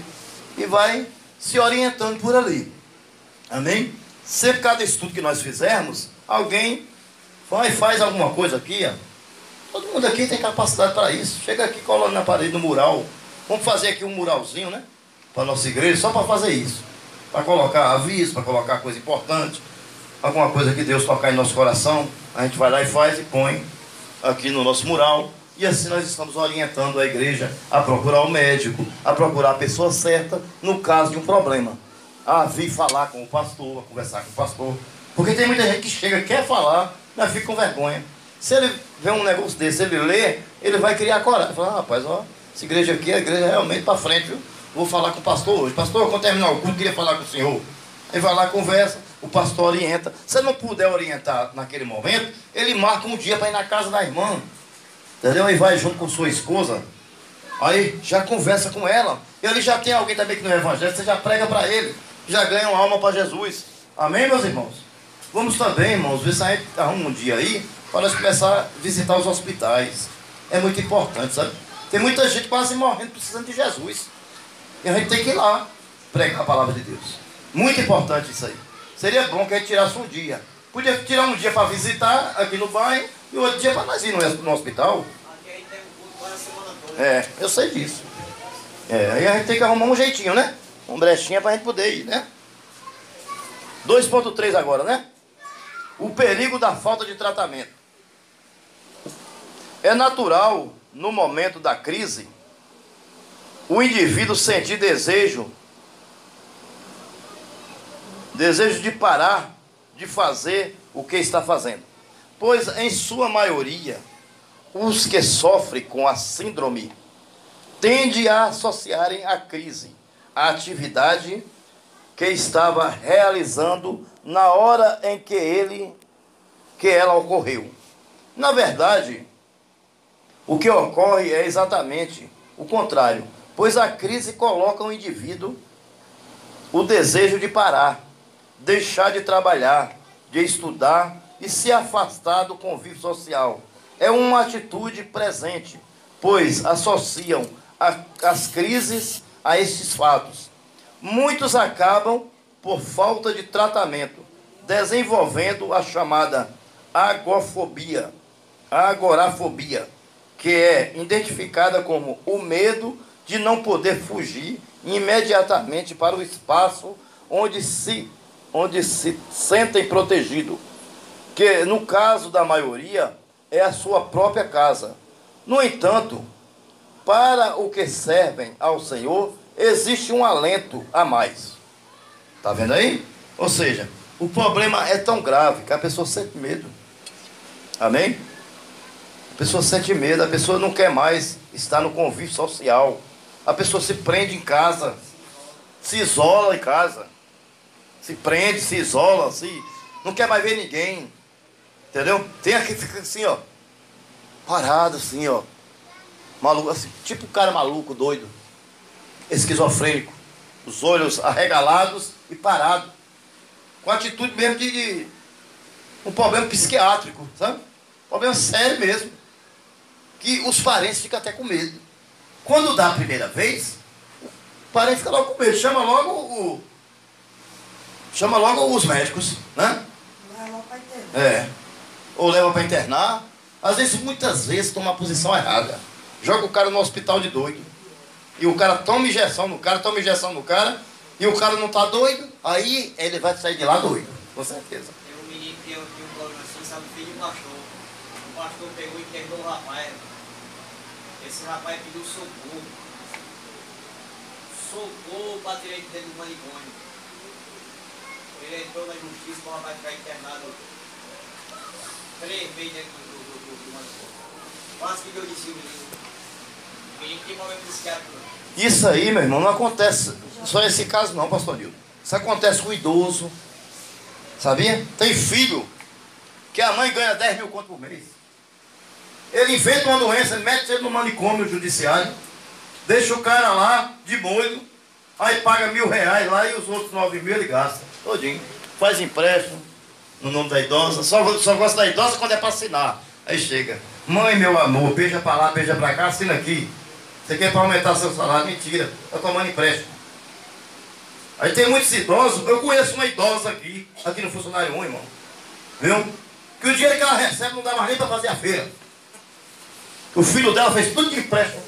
e vai se orientando por ali. Amém? Sempre cada estudo que nós fizermos, alguém vai e faz alguma coisa aqui, ó. Todo mundo aqui tem capacidade para isso. Chega aqui colando na parede no mural. Vamos fazer aqui um muralzinho, né? Para a nossa igreja, só para fazer isso. Para colocar aviso, para colocar coisa importante. Alguma coisa que Deus tocar em nosso coração. A gente vai lá e faz e põe aqui no nosso mural. E assim nós estamos orientando a igreja a procurar o médico, a procurar a pessoa certa no caso de um problema. A vir falar com o pastor, a conversar com o pastor. Porque tem muita gente que chega, quer falar, mas fica com vergonha. Se ele vê um negócio desse, ele lê, ele vai criar coragem. Fala, rapaz, ó, essa igreja aqui é a igreja realmente para frente, viu? Vou falar com o pastor hoje. Pastor, quando terminar o culto, queria falar com o senhor. Ele vai lá, conversa, o pastor orienta. Se ele não puder orientar naquele momento, ele marca um dia para ir na casa da irmã. Entendeu? Aí vai junto com sua esposa. Aí já conversa com ela. Ele já tem alguém também que no evangelho, você já prega para ele. Já ganha uma alma para Jesus. Amém, meus irmãos? Vamos também, irmãos, ver se a gente arruma um dia aí para nós começar a visitar os hospitais. É muito importante, sabe? Tem muita gente quase morrendo precisando de Jesus. E a gente tem que ir lá pregar a palavra de Deus. Muito importante isso aí. Seria bom que a gente tirasse um dia. Podia tirar um dia para visitar aqui no bairro e outro dia para nós ir no hospital. Aqui a gente tem um culto para a semana toda. Eu sei disso. Aí a gente tem que arrumar um jeitinho, né? Um brechinha para a gente poder ir, né? 2.3 agora, né? O perigo da falta de tratamento. É natural, no momento da crise, o indivíduo sentir desejo desejo de parar de fazer o que está fazendo. Pois, em sua maioria, os que sofrem com a síndrome tendem a associarem a crise à atividade que estava realizando na hora em que ela ocorreu. Na verdade, o que ocorre é exatamente o contrário, pois a crise coloca o indivíduo o desejo de parar, deixar de trabalhar, de estudar e se afastar do convívio social. É uma atitude presente, pois associam as crises a estes fatos. Muitos acabam, por falta de tratamento, desenvolvendo a chamada agorafobia, que é identificada como o medo de não poder fugir imediatamente para o espaço onde se sentem protegidos, que no caso da maioria é a sua própria casa. No entanto, para o que servem ao Senhor, existe um alento a mais. Está vendo aí? Ou seja, o problema é tão grave que a pessoa sente medo. Amém? A pessoa sente medo, a pessoa não quer mais estar no convívio social. A pessoa se prende em casa, se isola em casa. Se prende, se isola, não quer mais ver ninguém. Entendeu? Tem aqui que fica assim, ó. Parado assim, ó. Maluco, assim, tipo um cara maluco, doido. Esquizofrênico. Os olhos arregalados e parado. Com atitude mesmo de um problema psiquiátrico, sabe? Problema sério mesmo. Que os parentes ficam até com medo. Quando dá a primeira vez, o parente fica logo com medo. Chama logo os médicos, né? Leva para internar. Ou leva para internar. Às vezes, muitas vezes, toma uma posição errada. Joga o cara no hospital de doido. E o cara toma injeção no cara, e o cara não tá doido, aí ele vai sair de lá doido, com certeza. Tem um menino que tinha um problema assim, sabe, filho de um pastor. O pastor pegou e internou o rapaz. Esse rapaz pediu socorro. Socorro para tirar ele dentro do manicômio. Ele entrou na justiça para o rapaz ficar internado 3 vezes dentro do manicômio. Quase que deu de si o menino. O menino tem problema psiquiátrico. Isso aí, meu irmão, não acontece só esse caso não, pastor Nildo. Isso acontece com o idoso. Sabia? Tem filho que a mãe ganha 10 mil conto por mês. Ele inventa uma doença, ele mete ele no manicômio judiciário, deixa o cara lá de molho, aí paga R$1.000 lá e os outros 9 mil ele gasta todinho. Faz empréstimo no nome da idosa, só gosta da idosa quando é para assinar. Aí chega, mãe, meu amor, beija para lá, beija para cá, assina aqui. Você quer para aumentar seu salário? Mentira, está tomando empréstimo. Aí tem muitos idosos, eu conheço uma idosa aqui no Funcionário 1, irmão. Viu? Que o dinheiro que ela recebe não dá mais nem para fazer a feira. O filho dela fez tudo de empréstimo.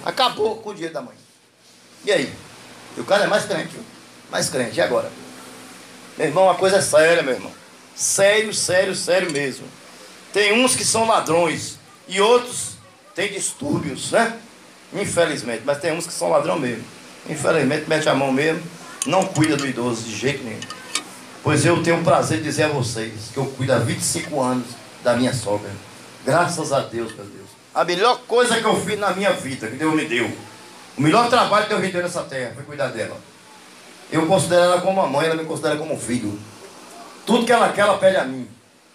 Acabou com o dinheiro da mãe. E aí? E o cara é mais crente, viu? Mais crente. E agora? Meu irmão, a coisa é séria, meu irmão. Sério mesmo. Tem uns que são ladrões e outros têm distúrbios, né? Infelizmente. Mas tem uns que são ladrão mesmo. Infelizmente, mete a mão mesmo. Não cuida do idoso de jeito nenhum. Pois eu tenho o prazer de dizer a vocês que eu cuido há 25 anos da minha sogra. Graças a Deus, meu Deus. A melhor coisa que eu fiz na minha vida, que Deus me deu. O melhor trabalho que Deus me deu nessa terra foi cuidar dela. Eu considero ela como uma mãe, ela me considera como um filho. Tudo que ela quer, ela pede a mim.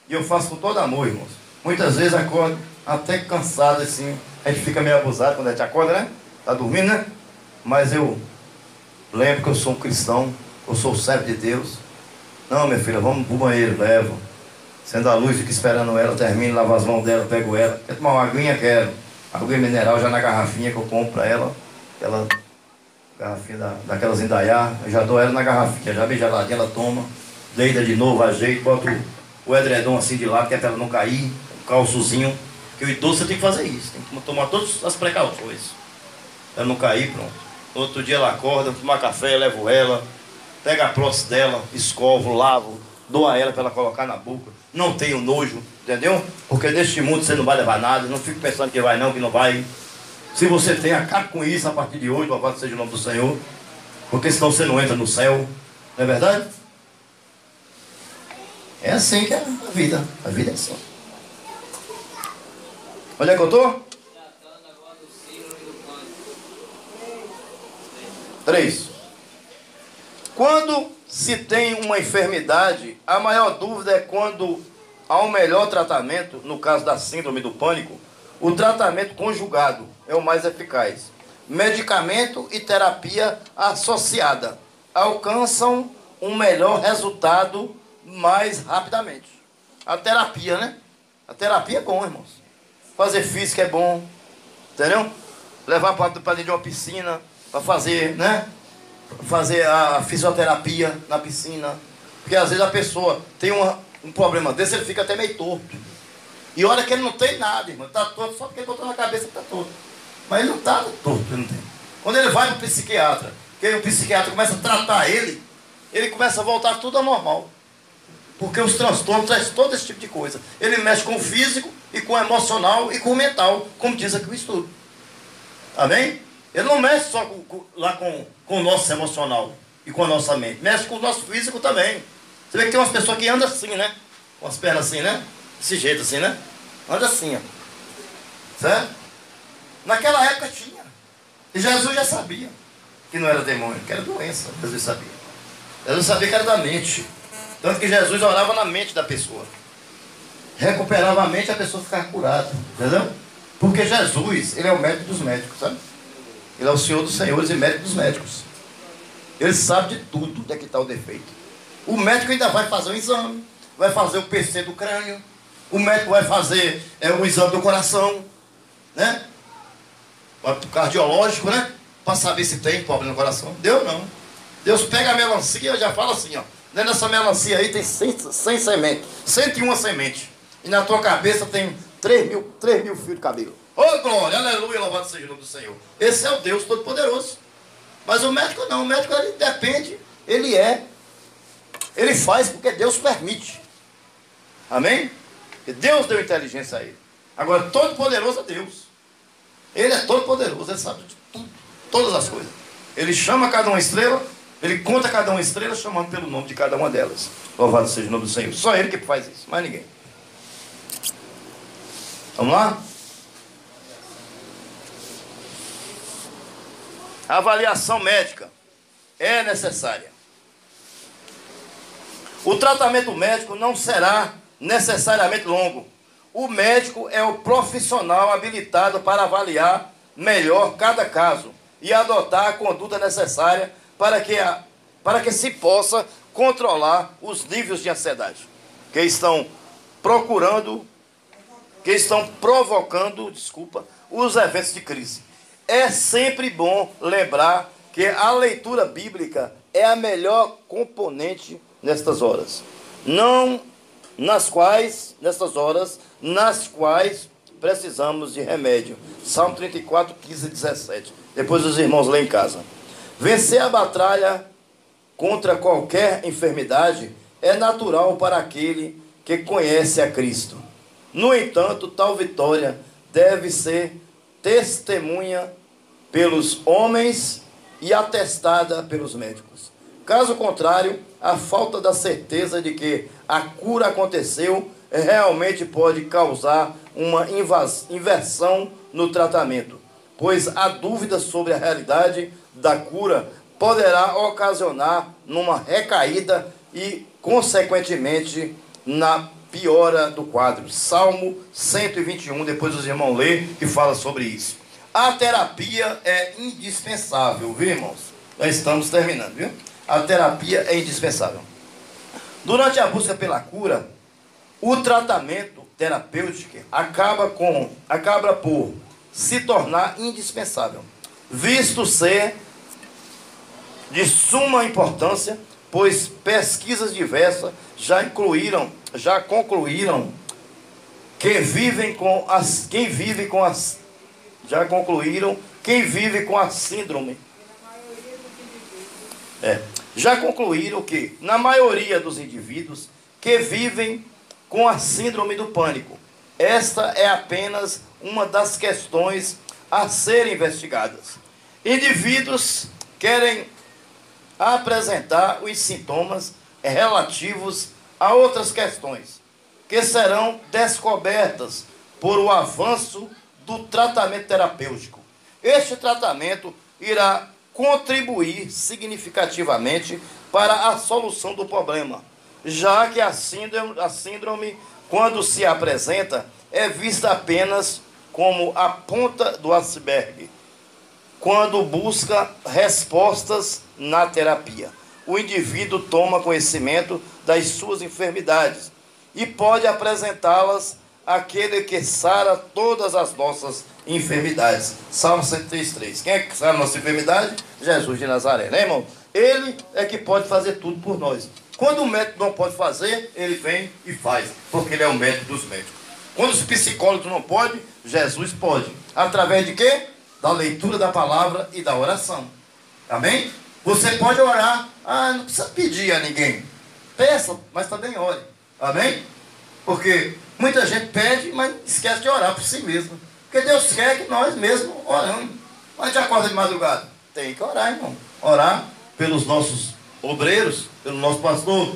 E eu faço com todo amor, irmãos. Muitas vezes acordo até cansado assim. A gente fica meio abusado quando a gente acorda, né? Tá dormindo, né? Mas eu lembro que eu sou um cristão, eu sou servo de Deus. Não, minha filha, vamos pro banheiro, levo. Sendo a luz, fico esperando ela, termino, lavo as mãos dela, pego ela. Quer tomar uma aguinha? Quero. Aguinha mineral já na garrafinha que eu compro pra ela. Aquela garrafinha daquelas indaiá. Eu já dou ela na garrafinha, já bem geladinha, ela toma. Deita de novo, ajeito, boto o edredom assim de lado, que é pra ela não cair. O calçozinho. Porque o idoso você tem que fazer isso. Tem que tomar todas as precauções. Pra ela não cair, pronto. Outro dia ela acorda, tomar café, levo ela. Pego a próstata dela, escovo, lavo. Dou a ela para ela colocar na boca. Não tenho nojo, entendeu? Porque neste mundo você não vai levar nada. Não fique pensando que vai não, que não vai. Se você tem, acabe com isso a partir de hoje. Louvado seja o nome do Senhor. Porque senão você não entra no céu. Não é verdade? É assim que é a vida. A vida é assim. Onde é que eu estou? 3. Quando se tem uma enfermidade, a maior dúvida é quando há um melhor tratamento. No caso da síndrome do pânico, o tratamento conjugado é o mais eficaz. Medicamento e terapia associada alcançam um melhor resultado mais rapidamente. A terapia, né? A terapia é bom, irmãos. Fazer física é bom, entendeu? Levar para dentro de uma piscina para fazer, né? Fazer a fisioterapia na piscina. Porque às vezes a pessoa tem um problema desse, ele fica até meio torto. E olha que ele não tem nada, irmão. Está torto só porque ele botou na cabeça que está torto. Mas ele não está torto, ele não tem. Quando ele vai para o psiquiatra, que o psiquiatra começa a tratar ele começa a voltar tudo ao normal. Porque os transtornos trazem todo esse tipo de coisa. Ele mexe com o físico, e com o emocional, e com o mental, como diz aqui o estudo. Amém? Ele não mexe só com o nosso emocional e com a nossa mente. Mexe com o nosso físico também. Você vê que tem umas pessoas que andam assim, né? Com as pernas assim, né? Desse jeito assim, né? Anda assim, ó. Certo? Naquela época tinha. E Jesus já sabia que não era demônio, que era doença. Jesus sabia. Jesus sabia que era da mente. Tanto que Jesus orava na mente da pessoa. Recuperava a mente, a pessoa ficava curada. Entendeu? Porque Jesus, ele é o médico dos médicos, sabe? Ele é o Senhor dos senhores e médico dos médicos. Ele sabe de tudo, onde é que está o defeito. O médico ainda vai fazer um exame, vai fazer o PC do crânio, o médico vai fazer o exame do coração, né? O cardiológico, né? Para saber se tem problema no coração. Deus não. Deus pega a melancia e já fala assim, ó. Dentro dessa melancia aí tem 100 sementes, 101 sementes. E na tua cabeça tem 3 mil fios de cabelo. Oh glória, aleluia, louvado seja o nome do Senhor. Esse é o Deus Todo-Poderoso. Mas o médico não, o médico ele depende, ele faz porque Deus permite. Amém? E Deus deu inteligência a ele. Agora, Todo-Poderoso é Deus. Ele é Todo-Poderoso, ele sabe de tudo, todas as coisas. Ele chama cada uma estrela, ele conta cada uma estrela, chamando pelo nome de cada uma delas. Louvado seja o nome do Senhor. Só ele que faz isso, mais ninguém. Vamos lá? A avaliação médica é necessária. O tratamento médico não será necessariamente longo. O médico é o profissional habilitado para avaliar melhor cada caso e adotar a conduta necessária para que se possa controlar os níveis de ansiedade que estão provocando, os eventos de crise. É sempre bom lembrar que a leitura bíblica é a melhor componente nestas horas. Nestas horas nas quais precisamos de remédio. Salmo 34, 15 e 17. Depois os irmãos lêem em casa. Vencer a batalha contra qualquer enfermidade é natural para aquele que conhece a Cristo. No entanto, tal vitória deve ser testemunha pelos homens e atestada pelos médicos. Caso contrário, a falta da certeza de que a cura aconteceu realmente pode causar uma inversão no tratamento, pois a dúvida sobre a realidade da cura poderá ocasionar numa recaída e, consequentemente, na piora do quadro. Salmo 121, depois os irmãos lêem, que fala sobre isso. A terapia é indispensável, viu, irmãos? Já estamos terminando, viu? A terapia é indispensável. Durante a busca pela cura, o tratamento terapêutico acaba por se tornar indispensável, visto ser de suma importância, pois pesquisas diversas já concluíram que quem vive com a síndrome já concluíram que, na maioria dos indivíduos que vivem com a síndrome do pânico, esta é apenas uma das questões a serem investigadas. Indivíduos a apresentar os sintomas relativos a outras questões, que serão descobertas por o avanço do tratamento terapêutico. Este tratamento irá contribuir significativamente para a solução do problema, já que a síndrome, quando se apresenta, é vista apenas como a ponta do iceberg, quando busca respostas na terapia. O indivíduo toma conhecimento das suas enfermidades e pode apresentá-las àquele que sara todas as nossas enfermidades. Salmo 103:3. Quem é que sara a nossa enfermidade? Jesus de Nazaré, né, irmão? Ele é que pode fazer tudo por nós. Quando o médico não pode fazer, ele vem e faz, porque ele é o médico dos médicos. Quando os psicólogos não podem, Jesus pode. Através de quê? Da leitura da palavra e da oração. Amém? Você pode orar. Não precisa pedir a ninguém. Peça, mas também ore. Amém? Porque muita gente pede, mas esquece de orar por si mesmo. Porque Deus quer que nós mesmos oramos. Mas a gente acorda de madrugada. Tem que orar, irmão. Orar pelos nossos obreiros, pelo nosso pastor,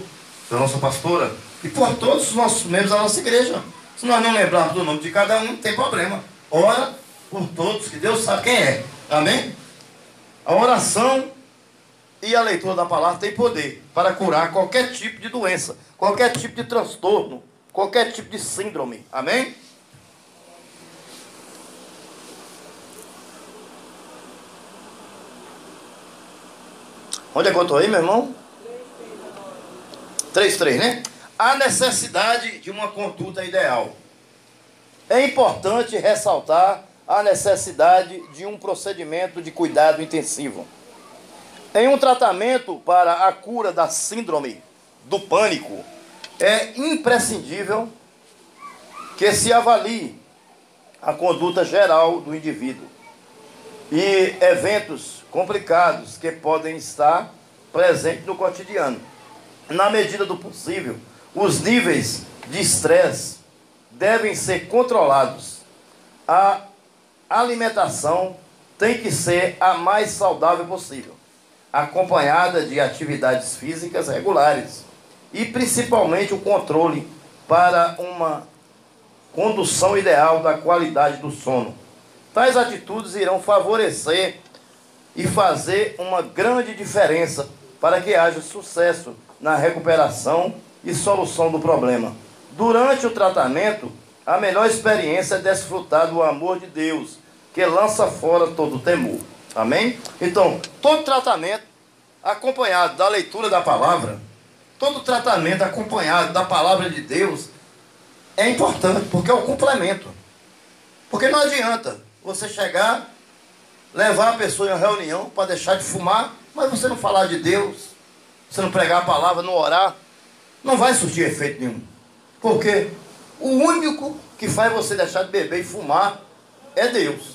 pela nossa pastora e por todos os nossos membros da nossa igreja. Se nós não lembrarmos do nome de cada um, não tem problema. Ora por todos, que Deus sabe quem é. Amém? A oração e a leitura da palavra tem poder para curar qualquer tipo de doença, qualquer tipo de transtorno, qualquer tipo de síndrome. Amém? Onde é que eu estou aí, meu irmão? 3:3, né? A necessidade de uma conduta ideal. É importante ressaltar a necessidade de um procedimento de cuidado intensivo. Em um tratamento para a cura da síndrome do pânico, é imprescindível que se avalie a conduta geral do indivíduo e eventos complicados que podem estar presentes no cotidiano. Na medida do possível, os níveis de estresse devem ser controlados. A alimentação tem que ser a mais saudável possível, acompanhada de atividades físicas regulares e principalmente o controle para uma condução ideal da qualidade do sono. Tais atitudes irão favorecer e fazer uma grande diferença para que haja sucesso na recuperação e solução do problema. Durante o tratamento, a melhor experiência é desfrutar do amor de Deus, que lança fora todo temor. Amém? Então, todo tratamento acompanhado da leitura da palavra, todo tratamento acompanhado da palavra de Deus é importante, porque é o complemento. Porque não adianta você chegar, levar a pessoa em uma reunião para deixar de fumar, mas você não falar de Deus, você não pregar a palavra, não orar, não vai surtir efeito nenhum. Porque o único que faz você deixar de beber e fumar é Deus.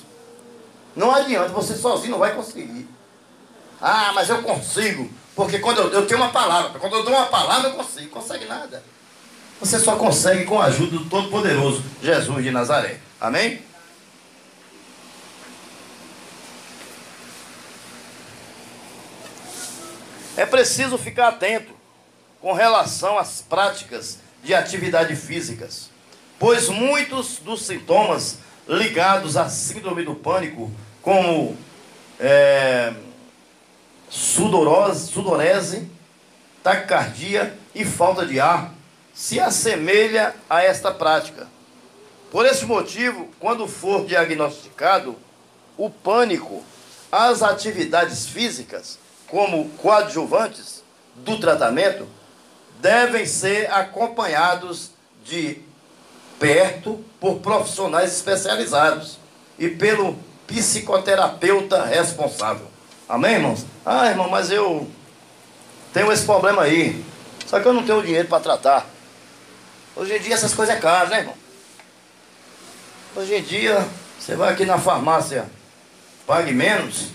Não adianta, você sozinho não vai conseguir. Mas eu consigo, porque quando eu tenho uma palavra, quando eu dou uma palavra eu consigo. Consegue nada. Você só consegue com a ajuda do Todo-Poderoso, Jesus de Nazaré. Amém? É preciso ficar atento com relação às práticas de atividade físicas, pois muitos dos sintomas ligados à síndrome do pânico, como sudorese, taquicardia e falta de ar, se assemelha a esta prática. Por esse motivo, quando for diagnosticado o pânico, as atividades físicas, como coadjuvantes do tratamento, devem ser acompanhados de perto por profissionais especializados e pelo psicoterapeuta responsável. Amém, irmãos? Irmão, mas eu tenho esse problema aí, só que eu não tenho dinheiro para tratar. Hoje em dia essas coisas é caro, né, irmão? Hoje em dia, você vai aqui na farmácia, pague menos,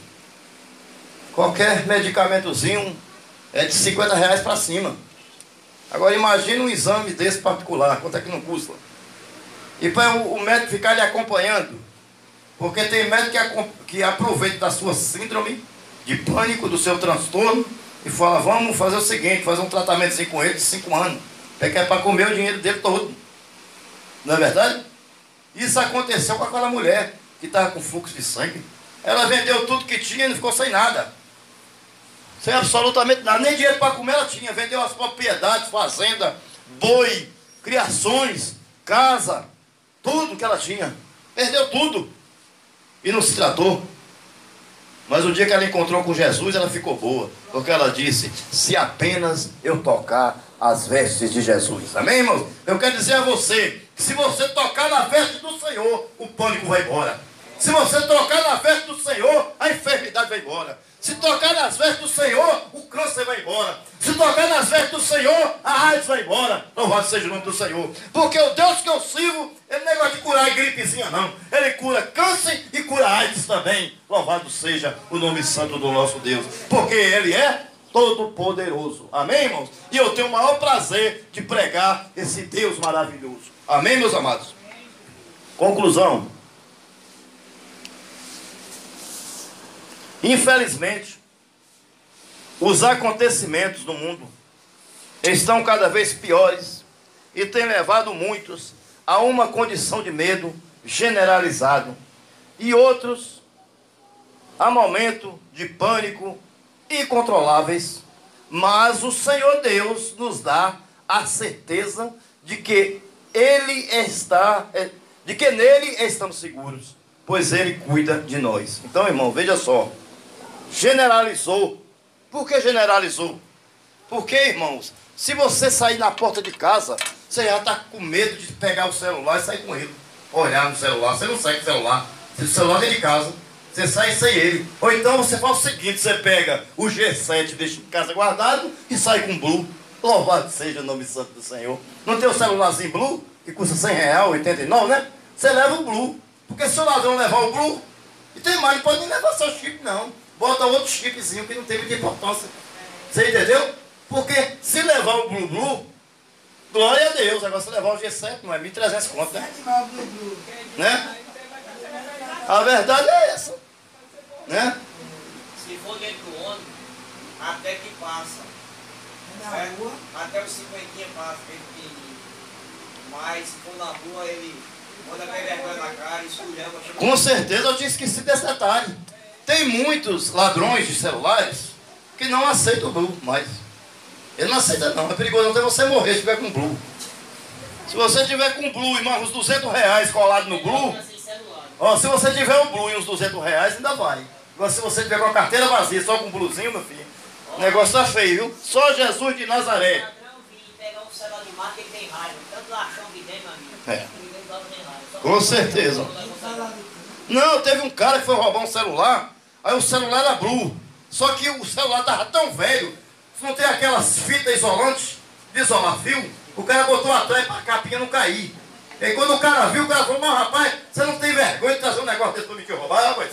qualquer medicamentozinho é de R$50 para cima. Agora imagine um exame desse particular, quanto é que não custa? E para o médico ficar lhe acompanhando, porque tem médico que aproveita da sua síndrome de pânico, do seu transtorno, e fala, vamos fazer o seguinte, fazer um tratamentozinho com ele de 5 anos. É que é para comer o dinheiro dele todo. Não é verdade? Isso aconteceu com aquela mulher que estava com fluxo de sangue. Ela vendeu tudo que tinha e não ficou sem nada. Sem absolutamente nada. Nem dinheiro para comer ela tinha. Vendeu as propriedades, fazenda, boi, criações, casa, tudo que ela tinha. Perdeu tudo. E não se tratou. Mas o dia que ela encontrou com Jesus, ela ficou boa. Porque ela disse, se apenas eu tocar as vestes de Jesus. Amém, irmãos? Eu quero dizer a você, que se você tocar na veste do Senhor, o pânico vai embora. Se você tocar na veste do Senhor, a enfermidade vai embora. Se tocar nas vestes do Senhor, o câncer vai embora. Se tocar nas vestes do Senhor, a AIDS vai embora. Louvado seja o nome do Senhor. Porque o Deus que eu sirvo, Ele não é negócio de curar a gripezinha, não. Ele cura câncer e cura AIDS também. Louvado seja o nome santo do nosso Deus. Porque Ele é todo-poderoso. Amém, irmãos? E eu tenho o maior prazer de pregar esse Deus maravilhoso. Amém, meus amados? Conclusão. Infelizmente, os acontecimentos do mundo estão cada vez piores e têm levado muitos a uma condição de medo generalizado e outros a momento de pânico incontroláveis. Mas o Senhor Deus nos dá a certeza de que nele estamos seguros, pois Ele cuida de nós. Então, irmão, veja só. Generalizou. Por que generalizou? Porque, irmãos, se você sair na porta de casa, você já está com medo de pegar o celular e sair com ele. Olhar no celular, você não sai com o celular. Se o celular é de casa, você sai sem ele. Ou então você faz o seguinte, você pega o G7, deixa em casa guardado e sai com o Blue. Louvado seja o nome santo do Senhor. Não tem o celularzinho Blue, que custa R$100, 89, né? Você leva o Blue. Porque se o ladrão levar o Blue, e tem mais, não pode nem levar seu chip, não. Bota outro chipzinho que não tem muita importância. Você entendeu? Porque se levar o Blue, glória a Deus. Agora se levar o G7, não é 1.300 conto, né? Né? A verdade é essa. Né? Se for dentro do ônibus, até que passa. Certo? Até os 50 passa, bem pequenininho. Mas se for na rua, ele manda bem vergonha na cara, esculhamba. Com certeza eu tinha esquecido desse detalhe. Tem muitos ladrões de celulares que não aceitam o Blue mais. Ele não aceita não, é perigoso até você morrer se tiver com Blue. Se você tiver com Blue e mais uns R$200 colado no Blue, ó, se você tiver o Blue e uns R$200 ainda vai. Agora se você tiver com a carteira vazia, só com um Bluezinho, meu filho, o negócio tá feio, viu? Só Jesus de Nazaré. O ladrão vir pegar um celular de marca, ele tem raiva. Tanto ladrão que tem, meu amigo. É. Com certeza. Não, teve um cara que foi roubar um celular, aí o celular era Blue. Só que o celular estava tão velho, não tem aquelas fitas isolantes, de isolar fio, o cara botou atrás para a capinha não cair. E aí quando o cara viu, o cara falou, mas rapaz, você não tem vergonha de trazer um negócio desse para me roubar, rapaz?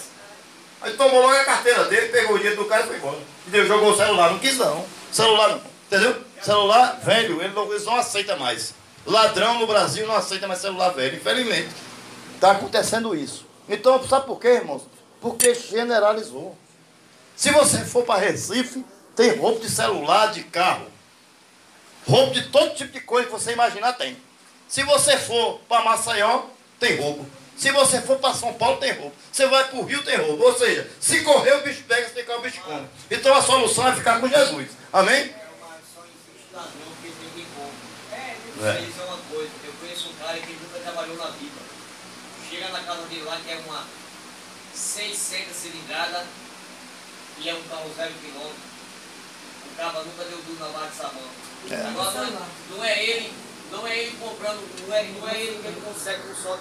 Aí tomou logo a carteira dele, pegou o dinheiro do cara e foi embora. E Deus jogou o celular, não quis não. Celular não, entendeu? Celular velho, eles não aceitam mais. Ladrão no Brasil não aceita mais celular velho, infelizmente. Está acontecendo isso. Então, sabe por quê, irmãos? Porque generalizou. Se você for para Recife, tem roubo de celular, de carro. Roubo de todo tipo de coisa que você imaginar tem. Se você for para Maceió, tem roubo. Se você for para São Paulo, tem roubo. Você vai para o Rio, tem roubo. Ou seja, se correr, o bicho pega, se ficar, o bicho come. Então a solução é ficar com Jesus. Amém? Só existe ladrão porque tem como. Deixa eu dizer uma coisa. Eu conheço um cara que nunca trabalhou na vida. Chega na casa dele lá, que é uma 600 cilindrada e é um carro 0 km. O cara nunca deu duro na barra de sabão. Agora não é ele comprando, não é ele que ele consegue um só.